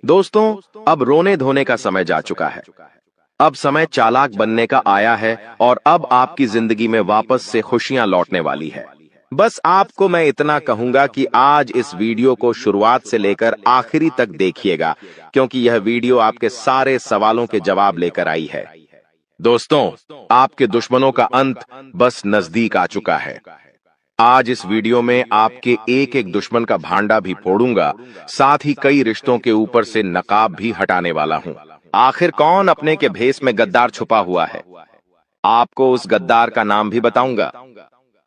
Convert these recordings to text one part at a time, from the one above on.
दोस्तों, अब रोने धोने का समय जा चुका है। अब समय चालाक बनने का आया है और अब आपकी जिंदगी में वापस से खुशियां लौटने वाली है। बस आपको मैं इतना कहूंगा कि आज इस वीडियो को शुरुआत से लेकर आखिरी तक देखिएगा, क्योंकि यह वीडियो आपके सारे सवालों के जवाब लेकर आई है। दोस्तों, आपके दुश्मनों का अंत बस नजदीक आ चुका है। आज इस वीडियो में आपके एक एक दुश्मन का भांडा भी फोड़ूंगा, साथ ही कई रिश्तों के ऊपर से नकाब भी हटाने वाला हूं। आखिर कौन अपने के भेष में गद्दार छुपा हुआ है? आपको उस गद्दार का नाम भी बताऊंगा,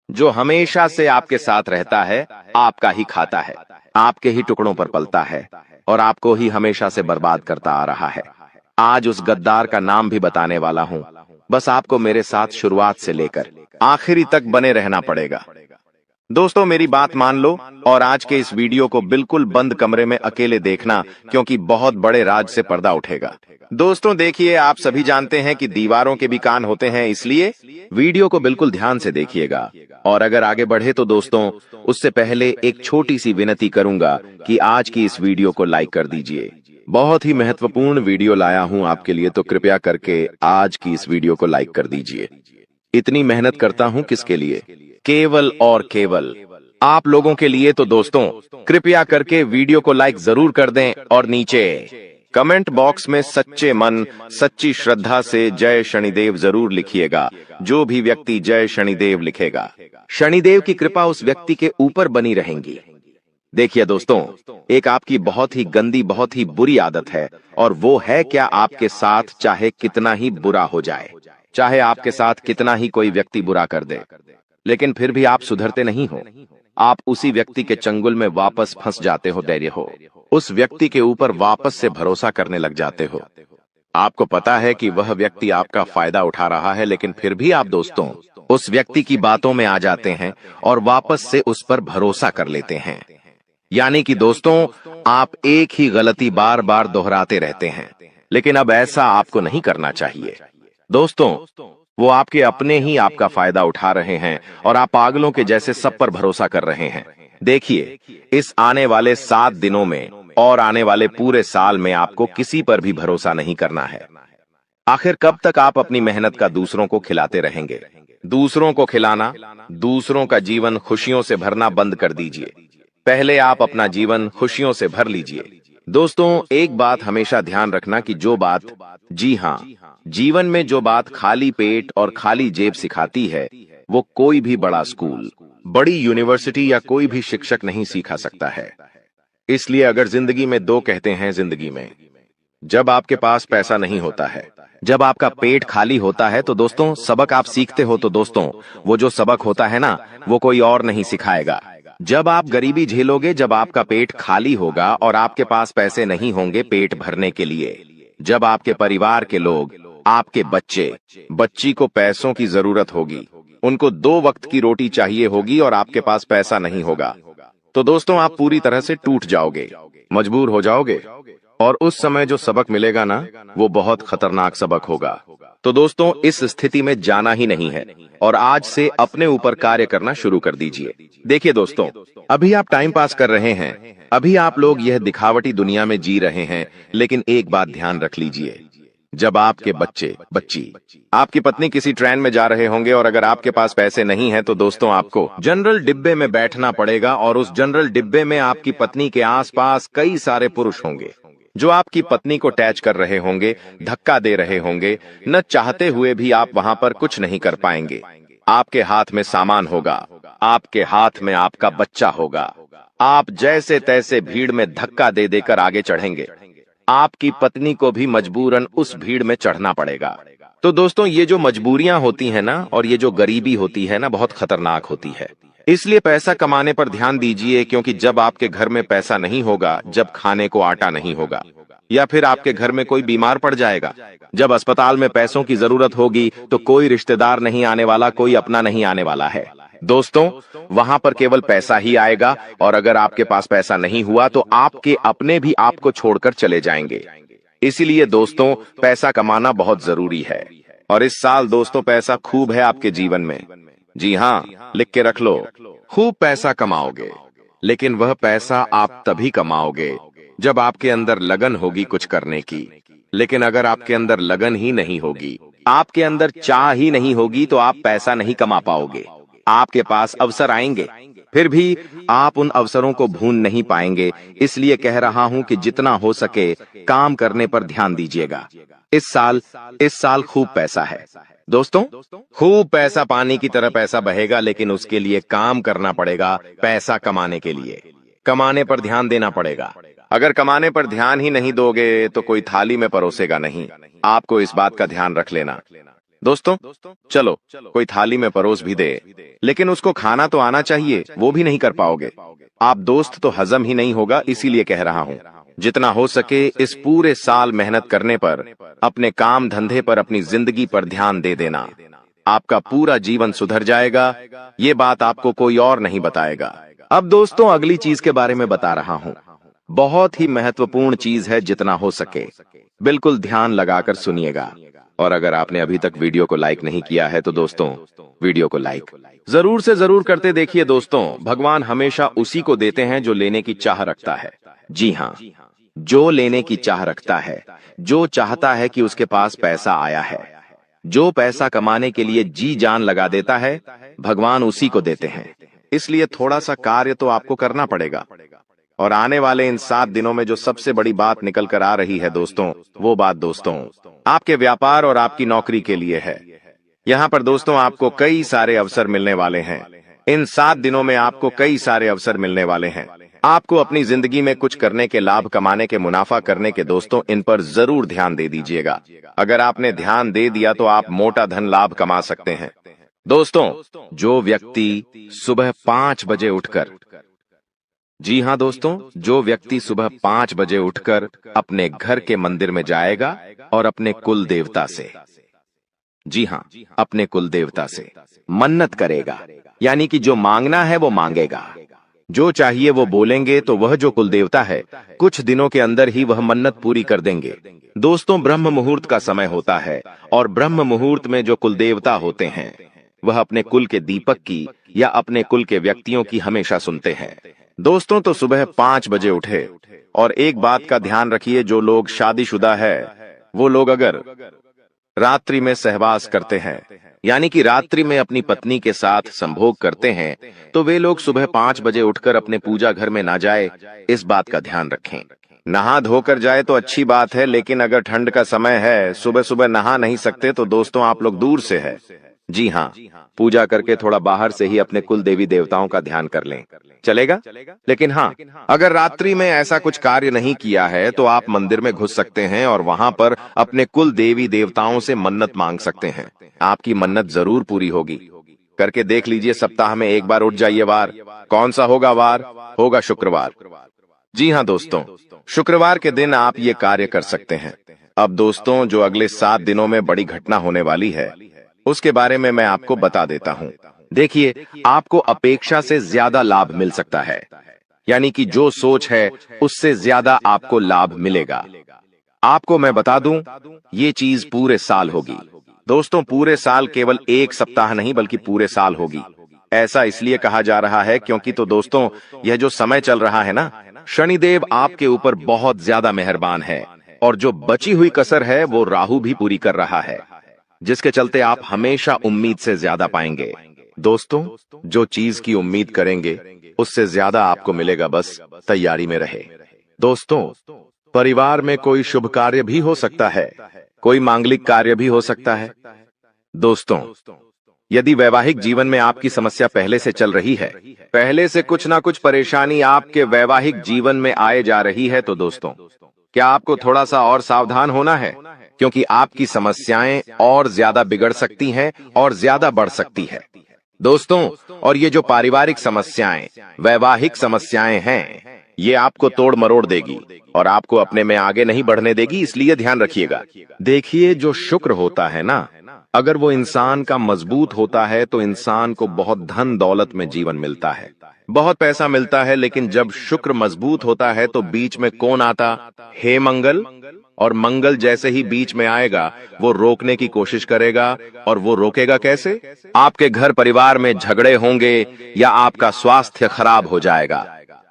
जो हमेशा से आपके साथ रहता है, आपका ही खाता है, आपके ही टुकड़ों पर पलता है और आपको ही हमेशा से बर्बाद करता आ रहा है। आज उस गद्दार का नाम भी बताने वाला हूं। बस आपको मेरे साथ शुरुआत से लेकर आखिरी तक बने रहना पड़ेगा। दोस्तों, मेरी बात मान लो और आज के इस वीडियो को बिल्कुल बंद कमरे में अकेले देखना, क्योंकि बहुत बड़े राज से पर्दा उठेगा। दोस्तों देखिए, आप सभी जानते हैं कि दीवारों के भी कान होते हैं, इसलिए वीडियो को बिल्कुल ध्यान से देखिएगा। और अगर आगे बढ़े तो दोस्तों, उससे पहले एक छोटी सी विनती करूंगा कि आज की इस वीडियो को लाइक कर दीजिए। बहुत ही महत्वपूर्ण वीडियो लाया हूं आपके लिए, तो कृपया करके आज की इस वीडियो को लाइक कर दीजिए। इतनी मेहनत करता हूं किसके लिए? केवल और केवल आप लोगों के लिए। तो दोस्तों, कृपया करके वीडियो को लाइक जरूर कर दें और नीचे कमेंट बॉक्स में सच्चे मन, सच्ची श्रद्धा से जय शनिदेव जरूर लिखिएगा। जो भी व्यक्ति जय शनिदेव लिखेगा, शनिदेव की कृपा उस व्यक्ति के ऊपर बनी रहेंगी। देखिए दोस्तों, एक आपकी बहुत ही गंदी, बहुत ही बुरी आदत है, और वो है क्या आपके साथ चाहे कितना ही बुरा हो जाए, चाहे आपके साथ कितना ही कोई व्यक्ति बुरा कर दे, लेकिन फिर भी आप सुधरते नहीं हो। आप उसी व्यक्ति के चंगुल में वापस फंस जाते हो, धैर्य हो, उस व्यक्ति के ऊपर वापस से भरोसा करने लग जाते हो। आपको पता है कि वह व्यक्ति आपका फायदा उठा रहा है, लेकिन फिर भी आप दोस्तों उस व्यक्ति की बातों में आ जाते हैं और वापस से उस पर भरोसा कर लेते हैं। यानी कि दोस्तों, आप एक ही गलती बार बार दोहराते रहते हैं, लेकिन अब ऐसा आपको नहीं करना चाहिए। दोस्तों, वो आपके अपने ही आपका फायदा उठा रहे हैं और आप पागलों के जैसे सब पर भरोसा कर रहे हैं। देखिए, इस आने वाले 7 दिनों में और आने वाले पूरे साल में आपको किसी पर भी भरोसा नहीं करना है। आखिर कब तक आप अपनी मेहनत का दूसरों को खिलाते रहेंगे? दूसरों को खिलाना, दूसरों का जीवन खुशियों से भरना बंद कर दीजिए। पहले आप अपना जीवन खुशियों से भर लीजिए। दोस्तों, एक बात हमेशा ध्यान रखना कि जो बात, जी हाँ, जीवन में जो बात खाली पेट और खाली जेब सिखाती है, वो कोई भी बड़ा स्कूल, बड़ी यूनिवर्सिटी या कोई भी शिक्षक नहीं सिखा सकता है। इसलिए अगर जिंदगी में दो कहते हैं, जिंदगी में जब आपके पास पैसा नहीं होता है, जब आपका पेट खाली होता है, तो दोस्तों सबक आप सीखते हो, तो दोस्तों वो जो सबक होता है ना, वो कोई और नहीं सिखाएगा। जब आप गरीबी झेलोगे, जब आपका पेट खाली होगा और आपके पास पैसे नहीं होंगे पेट भरने के लिए, जब आपके परिवार के लोग, आपके बच्ची को पैसों की जरूरत होगी, उनको 2 वक्त की रोटी चाहिए होगी और आपके पास पैसा नहीं होगा, तो दोस्तों आप पूरी तरह से टूट जाओगे, मजबूर हो जाओगे, और उस समय जो सबक मिलेगा ना, वो बहुत खतरनाक सबक होगा। तो दोस्तों, इस स्थिति में जाना ही नहीं है और आज से अपने ऊपर कार्य करना शुरू कर दीजिए। देखिए दोस्तों, अभी आप टाइम पास कर रहे हैं, अभी आप लोग यह दिखावटी दुनिया में जी रहे हैं, लेकिन एक बात ध्यान रख लीजिए, जब आपके बच्ची, आपकी पत्नी किसी ट्रेन में जा रहे होंगे और अगर आपके पास पैसे नहीं हैं, तो दोस्तों आपको जनरल डिब्बे में बैठना पड़ेगा और उस जनरल डिब्बे में आपकी पत्नी के आसपास कई सारे पुरुष होंगे जो आपकी पत्नी को टैच कर रहे होंगे, धक्का दे रहे होंगे। न चाहते हुए भी आप वहां पर कुछ नहीं कर पाएंगे। आपके हाथ में सामान होगा, आपके हाथ में आपका बच्चा होगा, आप जैसे तैसे भीड़ में धक्का दे देकर आगे चढ़ेंगे। आपकी पत्नी को भी मजबूरन उस भीड़ में चढ़ना पड़ेगा। तो दोस्तों, ये जो मजबूरियां होती है ना, और ये जो गरीबी होती है ना, बहुत खतरनाक होती है। इसलिए पैसा कमाने पर ध्यान दीजिए, क्योंकि जब आपके घर में पैसा नहीं होगा, जब खाने को आटा नहीं होगा, या फिर आपके घर में कोई बीमार पड़ जाएगा, जब अस्पताल में पैसों की जरूरत होगी, तो कोई रिश्तेदार नहीं आने वाला, कोई अपना नहीं आने वाला है। दोस्तों, वहां पर केवल पैसा ही आएगा, और अगर आपके पास पैसा नहीं हुआ तो आपके अपने भी आपको छोड़कर चले जाएंगे। इसीलिए दोस्तों, पैसा कमाना बहुत जरूरी है, और इस साल दोस्तों पैसा खूब है आपके जीवन में। जी हाँ, लिख के रख लो, खूब पैसा कमाओगे, लेकिन वह पैसा आप तभी कमाओगे जब आपके अंदर लगन होगी कुछ करने की। लेकिन अगर आपके अंदर लगन ही नहीं होगी, आपके अंदर चाह ही नहीं होगी, तो आप पैसा नहीं कमा पाओगे। आपके पास अवसर आएंगे, फिर भी आप उन अवसरों को भून नहीं पाएंगे। इसलिए कह रहा हूं कि जितना हो सके काम करने पर ध्यान दीजिएगा। इस साल खूब पैसा है दोस्तों, खूब पैसा पानी की तरह पैसा बहेगा, लेकिन उसके लिए काम करना पड़ेगा। पैसा कमाने के लिए कमाने पर ध्यान देना पड़ेगा। अगर कमाने पर ध्यान ही नहीं दोगे तो कोई थाली में परोसेगा नहीं। आपको इस बात का ध्यान रख लेना दोस्तों। चलो कोई थाली में परोस भी दे, लेकिन उसको खाना तो आना चाहिए, वो भी नहीं कर पाओगे आप दोस्त, तो हजम ही नहीं होगा। इसीलिए कह रहा हूं, जितना हो सके इस पूरे साल मेहनत करने पर, अपने काम धंधे पर, अपनी जिंदगी पर ध्यान दे देना। आपका पूरा जीवन सुधर जाएगा। ये बात आपको कोई और नहीं बताएगा। अब दोस्तों अगली चीज के बारे में बता रहा हूं। बहुत ही महत्वपूर्ण चीज है, जितना हो सके बिल्कुल ध्यान लगाकर सुनिएगा। और अगर आपने अभी तक वीडियो को लाइक नहीं किया है तो दोस्तों वीडियो को लाइक जरूर से जरूर करते देखिए। दोस्तों भगवान हमेशा उसी को देते हैं जो लेने की चाह रखता है। जी हाँ, जो लेने की चाह रखता है, जो चाहता है कि उसके पास पैसा आया है, जो पैसा कमाने के लिए जी जान लगा देता है, भगवान उसी को देते हैं। इसलिए थोड़ा सा कार्य तो आपको करना पड़ेगा। और आने वाले इन 7 दिनों में जो सबसे बड़ी बात निकल कर आ रही है दोस्तों, वो बात दोस्तों आपके व्यापार और आपकी नौकरी के लिए है। यहाँ पर दोस्तों आपको कई सारे अवसर मिलने वाले हैं। इन 7 दिनों में आपको कई सारे अवसर मिलने वाले हैं। आपको अपनी जिंदगी में कुछ करने के, लाभ कमाने के, मुनाफा करने के दोस्तों, इन पर जरूर ध्यान दे दीजिएगा। अगर आपने ध्यान दे दिया तो आप मोटा धन लाभ कमा सकते हैं। दोस्तों जो व्यक्ति सुबह 5 बजे उठकर, जी हाँ दोस्तों, जो व्यक्ति सुबह 5 बजे उठकर अपने घर के मंदिर में जाएगा और अपने कुल देवता से, जी हाँ, अपने कुल देवता से मन्नत करेगा, यानी कि जो मांगना है वो मांगेगा, जो चाहिए वो बोलेंगे, तो वह जो कुल देवता है कुछ दिनों के अंदर ही वह मन्नत पूरी कर देंगे। दोस्तों ब्रह्म मुहूर्त का समय होता है, और ब्रह्म मुहूर्त में जो कुल देवता होते हैं वह अपने कुल के दीपक की या अपने कुल के व्यक्तियों की हमेशा सुनते हैं। दोस्तों तो सुबह 5 बजे उठे, और एक बात का ध्यान रखिए, जो लोग शादीशुदा है वो लोग अगर रात्रि में सहवास करते हैं, यानी कि रात्रि में अपनी पत्नी के साथ संभोग करते हैं, तो वे लोग सुबह 5 बजे उठकर अपने पूजा घर में ना जाए। इस बात का ध्यान रखें। नहा धोकर जाए तो अच्छी बात है, लेकिन अगर ठंड का समय है, सुबह सुबह नहा नहीं सकते, तो दोस्तों आप लोग दूर से है, जी हाँ, पूजा करके थोड़ा बाहर से ही अपने कुल देवी देवताओं का ध्यान कर लें, चलेगा। लेकिन हाँ, अगर रात्रि में ऐसा कुछ कार्य नहीं किया है तो आप मंदिर में घुस सकते हैं और वहां पर अपने कुल देवी देवताओं से मन्नत मांग सकते हैं। आपकी मन्नत जरूर पूरी होगी। करके देख लीजिए, सप्ताह में एक बार उठ जाइए। वार कौन सा होगा? वार होगा शुक्रवार। जी हाँ दोस्तों, शुक्रवार के दिन आप ये कार्य कर सकते हैं। अब दोस्तों जो अगले 7 दिनों में बड़ी घटना होने वाली है, उसके बारे में मैं आपको बता देता हूं। देखिए, आपको अपेक्षा से ज्यादा लाभ मिल सकता है, यानी कि जो सोच है उससे ज्यादा आपको लाभ मिलेगा। आपको मैं बता दूं, ये चीज पूरे साल होगी दोस्तों, पूरे साल, केवल एक सप्ताह नहीं बल्कि पूरे साल होगी। ऐसा इसलिए कहा जा रहा है क्योंकि तो दोस्तों यह जो समय चल रहा है ना, शनिदेव आपके ऊपर बहुत ज्यादा मेहरबान है, और जो बची हुई कसर है वो राहु भी पूरी कर रहा है, जिसके चलते आप हमेशा उम्मीद से ज्यादा पाएंगे। दोस्तों जो चीज की उम्मीद करेंगे उससे ज्यादा आपको मिलेगा, बस तैयारी में रहे। दोस्तों परिवार में कोई शुभ कार्य भी हो सकता है, कोई मांगलिक कार्य भी हो सकता है। दोस्तों यदि वैवाहिक जीवन में आपकी समस्या पहले से चल रही है, पहले से कुछ ना कुछ परेशानी आपके वैवाहिक जीवन में आए जा रही है, तो दोस्तों क्या आपको थोड़ा सा और सावधान होना है, क्योंकि आपकी समस्याएं और ज्यादा बिगड़ सकती हैं और ज्यादा बढ़ सकती है। दोस्तों और ये जो पारिवारिक समस्याएं, वैवाहिक समस्याएं हैं, ये आपको तोड़ मरोड़ देगी और आपको अपने में आगे नहीं बढ़ने देगी, इसलिए ध्यान रखिएगा। देखिए जो शुक्र होता है ना, अगर वो इंसान का मजबूत होता है तो इंसान को बहुत धन दौलत में जीवन मिलता है, बहुत पैसा मिलता है। लेकिन जब शुक्र मजबूत होता है तो बीच में कौन आता? हे मंगल। और मंगल जैसे ही बीच में आएगा वो रोकने की कोशिश करेगा, और वो रोकेगा कैसे? आपके घर परिवार में झगड़े होंगे या आपका स्वास्थ्य खराब हो जाएगा।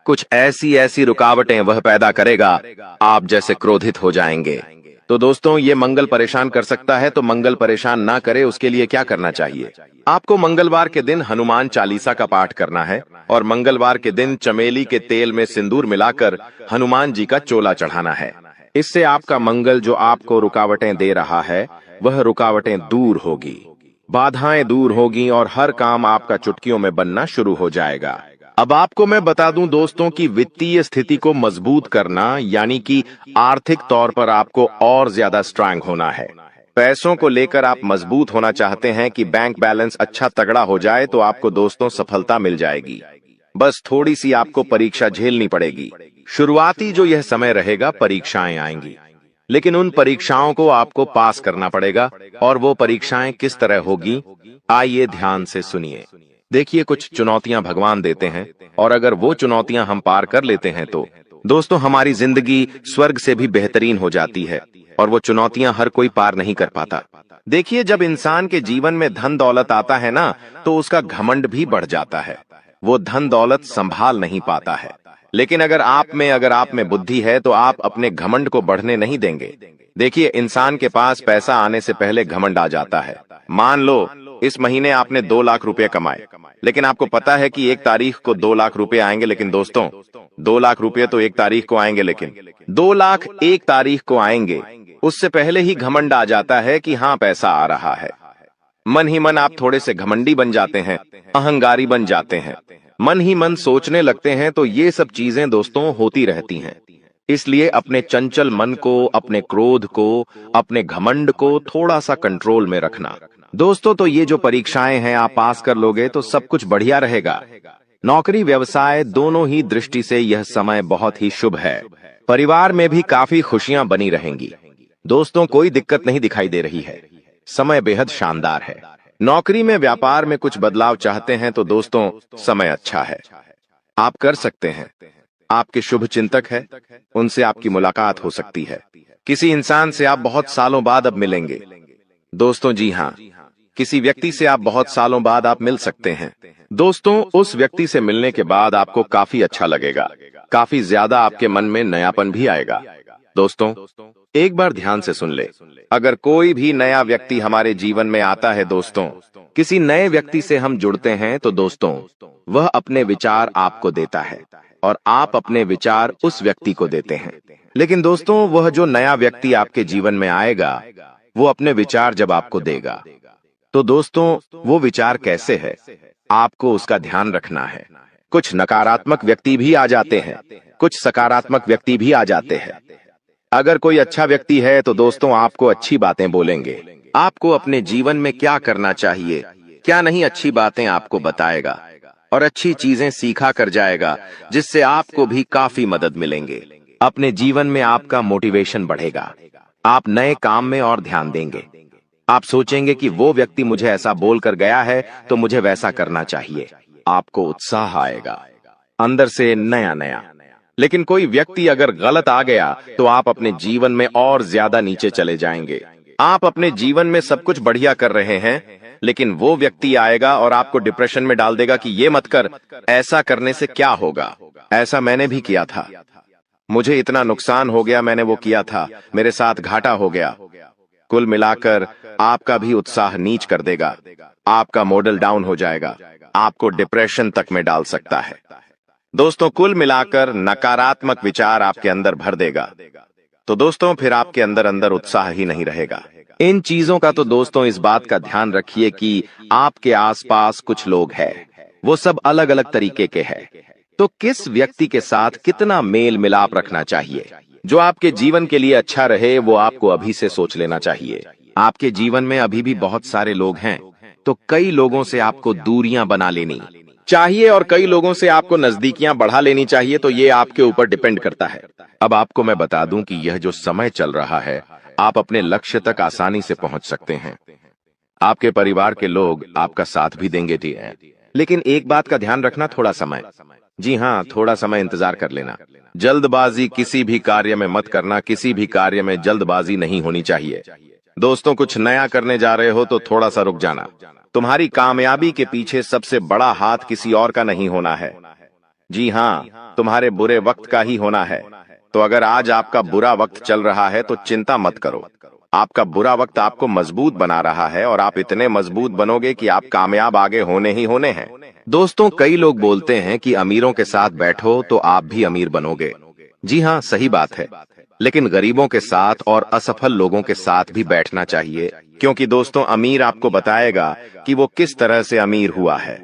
कुछ ऐसी ऐसी रुकावटें वह पैदा करेगा, आप जैसे क्रोधित हो जाएंगे। तो दोस्तों, ये मंगल परेशान कर सकता है, तो मंगल परेशान ना करे उसके लिए क्या करना चाहिए? आपको मंगलवार के दिन हनुमान चालीसा का पाठ करना है और मंगलवार के दिन चमेली के तेल में सिंदूर मिलाकर हनुमान जी का चोला चढ़ाना है। इससे आपका मंगल जो आपको रुकावटें दे रहा है वह रुकावटें दूर होगी, बाधाएं दूर होगी और हर काम आपका चुटकियों में बनना शुरू हो जाएगा। अब आपको मैं बता दूं दोस्तों कि वित्तीय स्थिति को मजबूत करना यानी कि आर्थिक तौर पर आपको और ज्यादा स्ट्रांग होना है। पैसों को लेकर आप मजबूत होना चाहते हैं कि बैंक बैलेंस अच्छा तगड़ा हो जाए, तो आपको दोस्तों सफलता मिल जाएगी। बस थोड़ी सी आपको परीक्षा झेलनी पड़ेगी। शुरुआती जो यह समय रहेगा, परीक्षाएं आएंगी, लेकिन उन परीक्षाओं को आपको पास करना पड़ेगा। और वो परीक्षाएं किस तरह होगी, आइए ध्यान से सुनिए। देखिए, कुछ चुनौतियां भगवान देते हैं और अगर वो चुनौतियां हम पार कर लेते हैं तो दोस्तों हमारी जिंदगी स्वर्ग से भी बेहतरीन हो जाती है। और वो चुनौतियां हर कोई पार नहीं कर पाता। देखिए, जब इंसान के जीवन में धन दौलत आता है ना, तो उसका घमंड भी बढ़ जाता है। वो धन दौलत संभाल नहीं पाता है। लेकिन अगर आप में बुद्धि है तो आप अपने घमंड को बढ़ने नहीं देंगे। देखिए, इंसान के पास पैसा आने से पहले घमंड आ जाता है। मान लो इस महीने आपने 2 लाख रुपए कमाए, लेकिन आपको पता है कि 1 तारीख को 2 लाख रुपए आएंगे। लेकिन दोस्तों, 2 लाख रुपए तो 1 तारीख को आएंगे, लेकिन 2 लाख 1 तारीख को आएंगे, उससे पहले ही घमंड आ जाता है कि हाँ पैसा आ रहा है। मन ही मन आप थोड़े से घमंडी बन जाते हैं, अहंकारी बन जाते हैं, मन ही मन सोचने लगते हैं। तो ये सब चीजें दोस्तों होती रहती हैं। इसलिए अपने चंचल मन को, अपने क्रोध को, अपने घमंड को थोड़ा सा कंट्रोल में रखना। दोस्तों, तो ये जो परीक्षाएं हैं आप पास कर लोगे तो सब कुछ बढ़िया रहेगा। नौकरी व्यवसाय दोनों ही दृष्टि से यह समय बहुत ही शुभ है। परिवार में भी काफी खुशियां बनी रहेंगी। दोस्तों, कोई दिक्कत नहीं दिखाई दे रही है, समय बेहद शानदार है। नौकरी में, व्यापार में कुछ बदलाव चाहते हैं तो दोस्तों समय अच्छा है, आप कर सकते हैं। आपके शुभ चिंतक है, उनसे आपकी मुलाकात हो सकती है। किसी इंसान से आप बहुत सालों बाद अब मिलेंगे। दोस्तों जी हाँ, किसी व्यक्ति से आप बहुत सालों बाद आप मिल सकते हैं। दोस्तों, उस व्यक्ति से मिलने के बाद आपको काफी अच्छा लगेगा, काफी ज्यादा आपके मन में नयापन भी आएगा। दोस्तों, एक बार ध्यान से सुन ले, अगर कोई भी नया व्यक्ति हमारे जीवन में आता है दोस्तों, किसी नए व्यक्ति से हम जुड़ते हैं तो दोस्तों वह अपने विचार आपको देता है और आप अपने विचार उस व्यक्ति को देते हैं। लेकिन दोस्तों, वह जो नया व्यक्ति आपके जीवन में आएगा वो अपने विचार जब आपको देगा तो दोस्तों वो विचार कैसे है, आपको उसका ध्यान रखना है। कुछ नकारात्मक व्यक्ति भी आ जाते हैं, कुछ सकारात्मक व्यक्ति भी आ जाते हैं। अगर कोई अच्छा व्यक्ति है तो दोस्तों आपको अच्छी बातें बोलेंगे, आपको अपने जीवन में क्या करना चाहिए, क्या नहीं, अच्छी बातें आपको बताएगा और अच्छी चीजें सीखा कर जाएगा, जिससे आपको भी काफी मदद मिलेंगे। अपने जीवन में आपका मोटिवेशन बढ़ेगा, आप नए काम में और ध्यान देंगे। आप सोचेंगे कि वो व्यक्ति मुझे ऐसा बोल कर गया है तो मुझे वैसा करना चाहिए। आपको उत्साह आएगा अंदर से नया नया। लेकिन कोई व्यक्ति अगर गलत आ गया तो आप अपने जीवन में और ज्यादा नीचे चले जाएंगे। आप अपने जीवन में सब कुछ बढ़िया कर रहे हैं, लेकिन वो व्यक्ति आएगा और आपको डिप्रेशन में डाल देगा कि ये मत कर, ऐसा करने से क्या होगा, ऐसा मैंने भी किया था, मुझे इतना नुकसान हो गया, मैंने वो किया था, मेरे साथ घाटा हो गया। कुल मिलाकर आपका भी उत्साह नीच कर देगा, आपका मॉडल डाउन हो जाएगा, आपको डिप्रेशन तक में डाल सकता है। दोस्तों, कुल मिलाकर नकारात्मक विचार आपके अंदर भर देगा। तो दोस्तों फिर आपके अंदर अंदर उत्साह ही नहीं रहेगा। इन चीजों का तो दोस्तों इस बात का ध्यान रखिए कि आपके आसपास कुछ लोग हैं, वो सब अलग अलग तरीके के हैं। तो किस व्यक्ति के साथ कितना मेल मिलाप रखना चाहिए जो आपके जीवन के लिए अच्छा रहे, वो आपको अभी से सोच लेना चाहिए। आपके जीवन में अभी भी बहुत सारे लोग हैं, तो कई लोगों से आपको दूरियां बना लेनी चाहिए और कई लोगों से आपको नजदीकियां बढ़ा लेनी चाहिए। तो ये आपके ऊपर डिपेंड करता है। अब आपको मैं बता दूं कि यह जो समय चल रहा है, आप अपने लक्ष्य तक आसानी से पहुंच सकते हैं। आपके परिवार के लोग आपका साथ भी देंगे जी, लेकिन एक बात का ध्यान रखना, थोड़ा समय, जी हाँ, थोड़ा समय इंतजार कर लेना। जल्दबाजी किसी भी कार्य में मत करना, किसी भी कार्य में जल्दबाजी नहीं होनी चाहिए। दोस्तों, कुछ नया करने जा रहे हो तो थोड़ा सा रुक जाना। तुम्हारी कामयाबी के पीछे सबसे बड़ा हाथ किसी और का नहीं होना है, जी हाँ, तुम्हारे बुरे वक्त का ही होना है। तो अगर आज आपका बुरा वक्त चल रहा है तो चिंता मत करो। आपका बुरा वक्त आपको मजबूत बना रहा है और आप इतने मजबूत बनोगे कि आप कामयाब आगे होने ही होने हैं। दोस्तों, कई लोग बोलते हैं कि अमीरों के साथ बैठो तो आप भी अमीर बनोगे। जी हाँ, सही बात है। लेकिन गरीबों के साथ और असफल लोगों के साथ भी बैठना चाहिए, क्योंकि दोस्तों, अमीर आपको बताएगा कि वो किस तरह से अमीर हुआ है,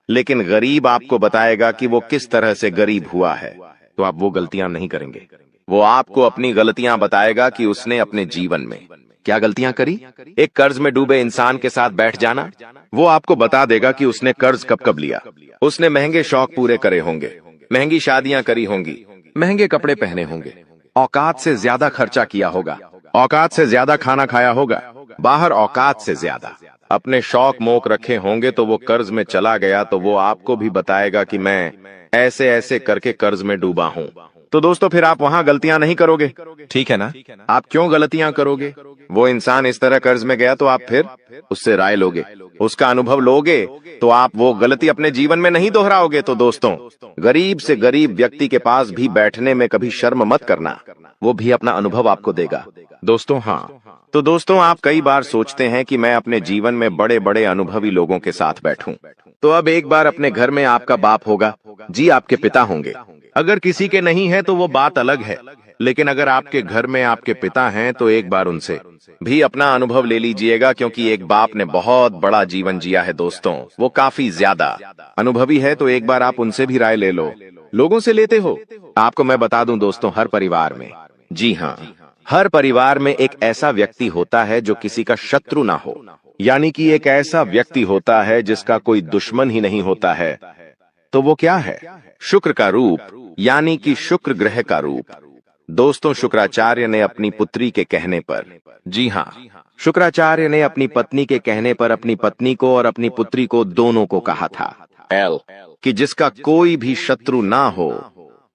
लेकिन गरीब आपको बताएगा कि वो किस तरह से गरीब हुआ है। तो आप वो गलतियां नहीं करेंगे। वो आपको अपनी गलतियां बताएगा कि उसने अपने जीवन में क्या गलतियां करी। एक कर्ज में डूबे इंसान के साथ बैठ जाना, वो आपको बता देगा कि उसने कर्ज कब कब लिया। उसने महंगे शौक पूरे करे होंगे, महंगी शादियां करी होंगी, महंगे कपड़े पहने होंगे, औकात से ज्यादा खर्चा किया होगा, औकात से ज्यादा खाना खाया होगा, बाहर औकात से ज्यादा अपने शौक मोक रखे होंगे। तो वो कर्ज में चला गया तो वो आपको भी बताएगा कि मैं ऐसे ऐसे करके कर्ज में डूबा हूं। तो दोस्तों, फिर आप वहां गलतियां नहीं करोगे, ठीक है ना? आप क्यों गलतियां करोगे? वो इंसान इस तरह कर्ज में गया तो आप फिर उससे राय लोगे, उसका अनुभव लोगे, तो आप वो गलती अपने जीवन में नहीं दोहराओगे। तो दोस्तों, गरीब से गरीब व्यक्ति के पास भी बैठने में कभी शर्म मत करना, वो भी अपना अनुभव आपको देगा। दोस्तों, हाँ, तो दोस्तों, आप कई बार सोचते हैं कि मैं अपने जीवन में बड़े बड़े अनुभवी लोगों के साथ बैठूं। तो अब एक बार अपने घर में आपका बाप होगा, जी, आपके पिता होंगे। अगर किसी के नहीं है तो वो बात अलग है, लेकिन अगर आपके घर में आपके पिता हैं तो एक बार उनसे भी अपना अनुभव ले लीजिएगा, क्योंकि एक बाप ने बहुत बड़ा जीवन जिया है दोस्तों, वो काफी ज्यादा अनुभवी है। तो एक बार आप उनसे भी राय ले लो। लोगों से लेते हो? आपको मैं बता दूं दोस्तों, हर परिवार में, जी हाँ, हर परिवार में एक ऐसा व्यक्ति होता है जो किसी का शत्रु ना हो, यानी कि एक ऐसा व्यक्ति होता है जिसका कोई दुश्मन ही नहीं होता है। तो वो क्या है? शुक्र का रूप, यानी कि शुक्र ग्रह का रूप। दोस्तों, शुक्राचार्य ने अपनी पुत्री के कहने पर, जी हाँ, शुक्राचार्य ने अपनी पत्नी के कहने पर अपनी पत्नी को और अपनी पुत्री को दोनों को कहा था कि जिसका कोई भी शत्रु ना हो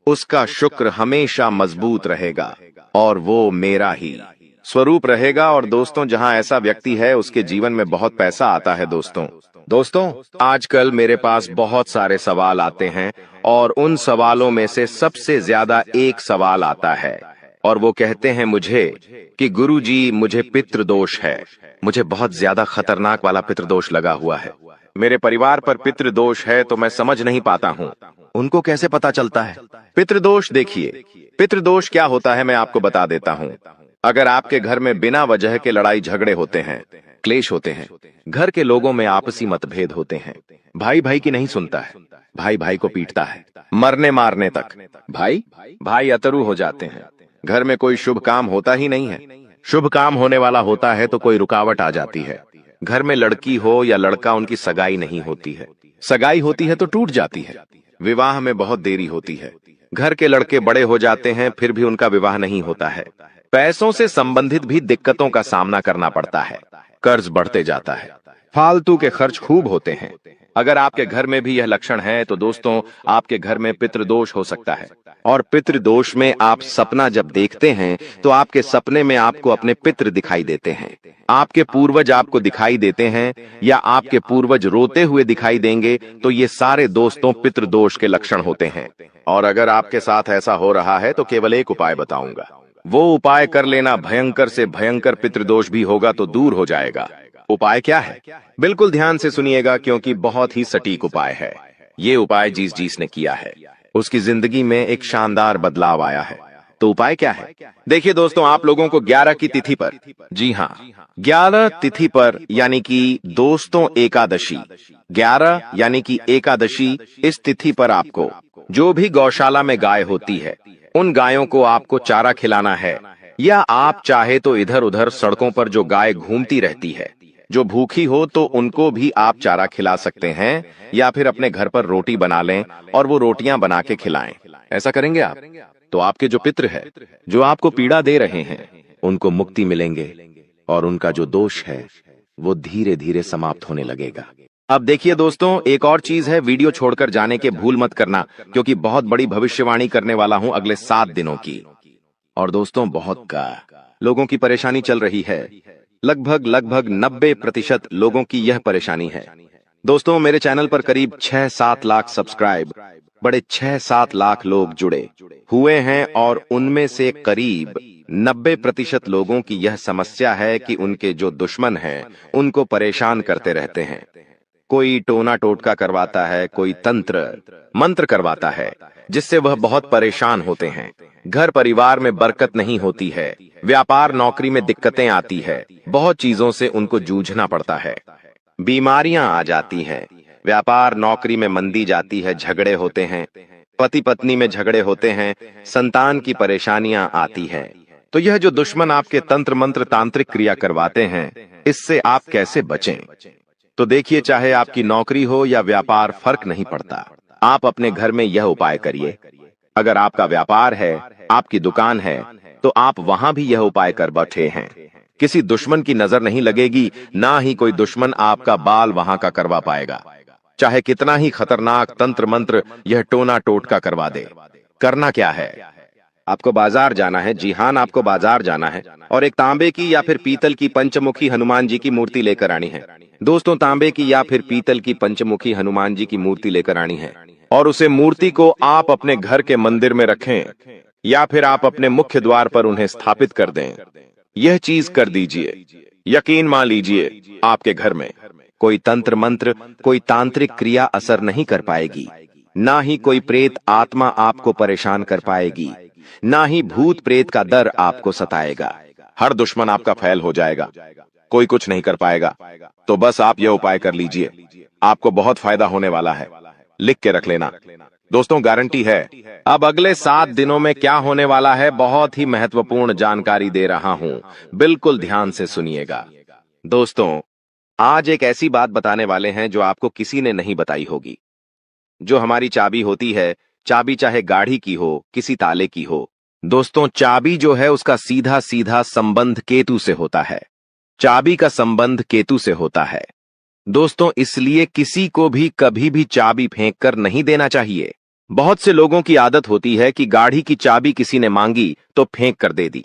उसका शुक्र हमेशा मजबूत रहेगा और वो मेरा ही स्वरूप रहेगा। और दोस्तों, जहां ऐसा व्यक्ति है उसके जीवन में बहुत पैसा आता है। दोस्तों, आजकल मेरे पास बहुत सारे सवाल आते हैं और उन सवालों में से सबसे ज्यादा एक सवाल आता है और वो कहते हैं मुझे कि गुरुजी, मुझे पितृदोष है, मुझे बहुत ज्यादा खतरनाक वाला पितृदोष लगा हुआ है, मेरे परिवार पर पितृदोष है, तो मैं समझ नहीं पाता हूँ। उनको कैसे पता चलता है पितृदोष? देखिए, पितृदोष क्या होता है मैं आपको बता देता हूँ। अगर आपके घर में बिना वजह के लड़ाई झगड़े होते हैं, क्लेश होते हैं, घर के लोगों में आपसी मतभेद होते हैं, भाई भाई की नहीं सुनता है, भाई भाई को पीटता है, मरने मारने तक भाई भाई अतरू हो जाते हैं, घर में कोई शुभ काम होता ही नहीं है, शुभ काम होने वाला होता है तो कोई रुकावट आ जाती है, घर में लड़की हो या लड़का, उनकी सगाई नहीं होती है, सगाई होती है तो टूट जाती है, विवाह में बहुत देरी होती है, घर के लड़के बड़े हो जाते हैं फिर भी उनका विवाह नहीं होता है, पैसों से संबंधित भी दिक्कतों का सामना करना पड़ता है, कर्ज बढ़ते जाता है, फालतू के खर्च खूब होते हैं। अगर आपके घर में भी यह लक्षण है तो दोस्तों, आपके घर में पितृदोष हो सकता है। और पितृदोष में आप सपना जब देखते हैं तो आपके सपने में आपको अपने पितृ दिखाई देते हैं, आपके पूर्वज आपको दिखाई देते हैं या आपके पूर्वज रोते हुए दिखाई देंगे, तो ये सारे दोस्तों पितृदोष के लक्षण होते हैं। और अगर आपके साथ ऐसा हो रहा है तो केवल एक उपाय बताऊंगा, वो उपाय कर लेना, भयंकर से भयंकर पितृदोष भी होगा तो दूर हो जाएगा। उपाय क्या है? बिल्कुल ध्यान से सुनिएगा, क्योंकि बहुत ही सटीक उपाय है। ये उपाय जिस ने किया है उसकी जिंदगी में एक शानदार बदलाव आया है। तो उपाय क्या है? देखिए दोस्तों, आप लोगों को 11 की तिथि पर, जी हाँ, 11 तिथि पर, यानी कि दोस्तों एकादशी, 11 यानी कि एकादशी, इस तिथि पर आपको जो भी गौशाला में गाय होती है उन गायों को आपको चारा खिलाना है, या आप चाहे तो इधर उधर सड़कों पर जो गाय घूमती रहती है, जो भूखी हो तो उनको भी आप चारा खिला सकते हैं, या फिर अपने घर पर रोटी बना लें और वो रोटियां बना के खिलाएं। ऐसा करेंगे आप तो आपके जो पितृ है, जो आपको पीड़ा दे रहे हैं, उनको मुक्ति मिलेंगे और उनका जो दोष है वो धीरे धीरे समाप्त होने लगेगा। अब देखिए दोस्तों, एक और चीज है, वीडियो छोड़कर जाने के भूल मत करना, क्योंकि बहुत बड़ी भविष्यवाणी करने वाला हूं अगले 7 दिनों की। और दोस्तों, बहुत का लोगों की परेशानी चल रही है, लगभग 90% लोगों की यह परेशानी है। दोस्तों, मेरे चैनल पर करीब 6-7 लाख सब्सक्राइब बड़े 6-7 लाख लोग जुड़े हुए हैं और उनमें से करीब 90% लोगों की यह समस्या है कि उनके जो दुश्मन हैं उनको परेशान करते रहते हैं। कोई टोना टोटका करवाता है, कोई तंत्र मंत्र करवाता है, जिससे वह बहुत परेशान होते हैं। घर परिवार में बरकत नहीं होती है, व्यापार नौकरी में दिक्कतें आती है, बहुत चीजों से उनको जूझना पड़ता है। बीमारियां आ जाती हैं, व्यापार नौकरी में मंदी जाती है, झगड़े होते हैं, पति पत्नी में झगड़े होते हैं, संतान की परेशानियां आती हैं। तो यह जो दुश्मन आपके तंत्र मंत्र तांत्रिक क्रिया करवाते हैं, इससे आप कैसे बचें? तो देखिए, चाहे आपकी नौकरी हो या व्यापार, फर्क नहीं पड़ता। आप अपने घर में यह उपाय करिए। अगर आपका व्यापार है, आपकी दुकान है, तो आप वहां भी यह उपाय कर बैठे हैं। किसी दुश्मन की नजर नहीं लगेगी, ना ही कोई दुश्मन आपका बाल वहां का करवा पाएगा, चाहे कितना ही खतरनाक तंत्र मंत्र यह टोना टोटका करवा दे। करना क्या है? आपको बाजार जाना है। जी हां, आपको बाजार जाना है और एक तांबे की या फिर पीतल की पंचमुखी हनुमान जी की मूर्ति लेकर आनी है। दोस्तों, तांबे की या फिर पीतल की पंचमुखी हनुमान जी की मूर्ति लेकर आनी है और उसे मूर्ति को आप अपने घर के मंदिर में रखें या फिर आप अपने मुख्य द्वार पर उन्हें स्थापित कर दें। यह चीज कर दीजिए, यकीन मान लीजिए, आपके घर में कोई तंत्र मंत्र, कोई तांत्रिक क्रिया असर नहीं कर पाएगी, ना ही कोई प्रेत आत्मा आपको परेशान कर पाएगी, ना ही भूत प्रेत का डर आपको सताएगा। हर दुश्मन आपका फैल हो जाएगा, कोई कुछ नहीं कर पाएगा। तो बस आप यह उपाय कर लीजिए, आपको बहुत फायदा होने वाला है। लिख के रख लेना दोस्तों, गारंटी है। अब अगले 7 दिनों में क्या होने वाला है, बहुत ही महत्वपूर्ण जानकारी दे रहा हूं, बिल्कुल ध्यान से सुनिएगा। दोस्तों, आज एक ऐसी बात बताने वाले हैं जो आपको किसी ने नहीं बताई होगी। जो हमारी चाबी होती है, चाबी चाहे गाड़ी की हो, किसी ताले की हो, दोस्तों, चाबी जो है उसका सीधा सीधा संबंध केतु से होता है। चाबी का संबंध केतु से होता है दोस्तों, इसलिए किसी को भी कभी भी चाबी फेंक कर नहीं देना चाहिए। बहुत से लोगों की आदत होती है कि गाड़ी की चाबी किसी ने मांगी तो फेंक कर दे दी,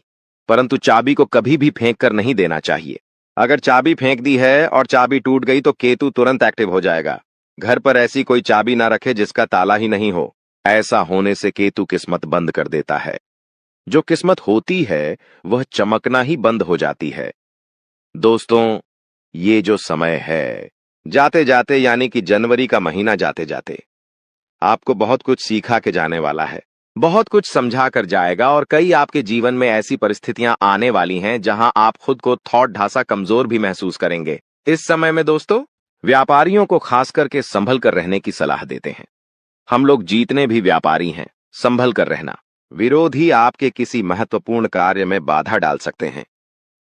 परंतु चाबी को कभी भी फेंक कर नहीं देना चाहिए। अगर चाबी फेंक दी है और चाबी टूट गई तो केतु तुरंत एक्टिव हो जाएगा। घर पर ऐसी कोई चाबी ना रखे जिसका ताला ही नहीं हो। ऐसा होने से केतु किस्मत बंद कर देता है। जो किस्मत होती है वह चमकना ही बंद हो जाती है। दोस्तों, ये जो समय है, जाते जाते यानी कि जनवरी का महीना जाते जाते आपको बहुत कुछ सिखा के जाने वाला है, बहुत कुछ समझा कर जाएगा और कई आपके जीवन में ऐसी परिस्थितियां आने वाली हैं जहां आप खुद को थोड़ा ढासा कमजोर भी महसूस करेंगे। इस समय में दोस्तों, व्यापारियों को खास करके संभल कर रहने की सलाह देते हैं। हम लोग जीतने भी व्यापारी हैं, संभल कर रहना। विरोधी आपके किसी महत्वपूर्ण कार्य में बाधा डाल सकते हैं।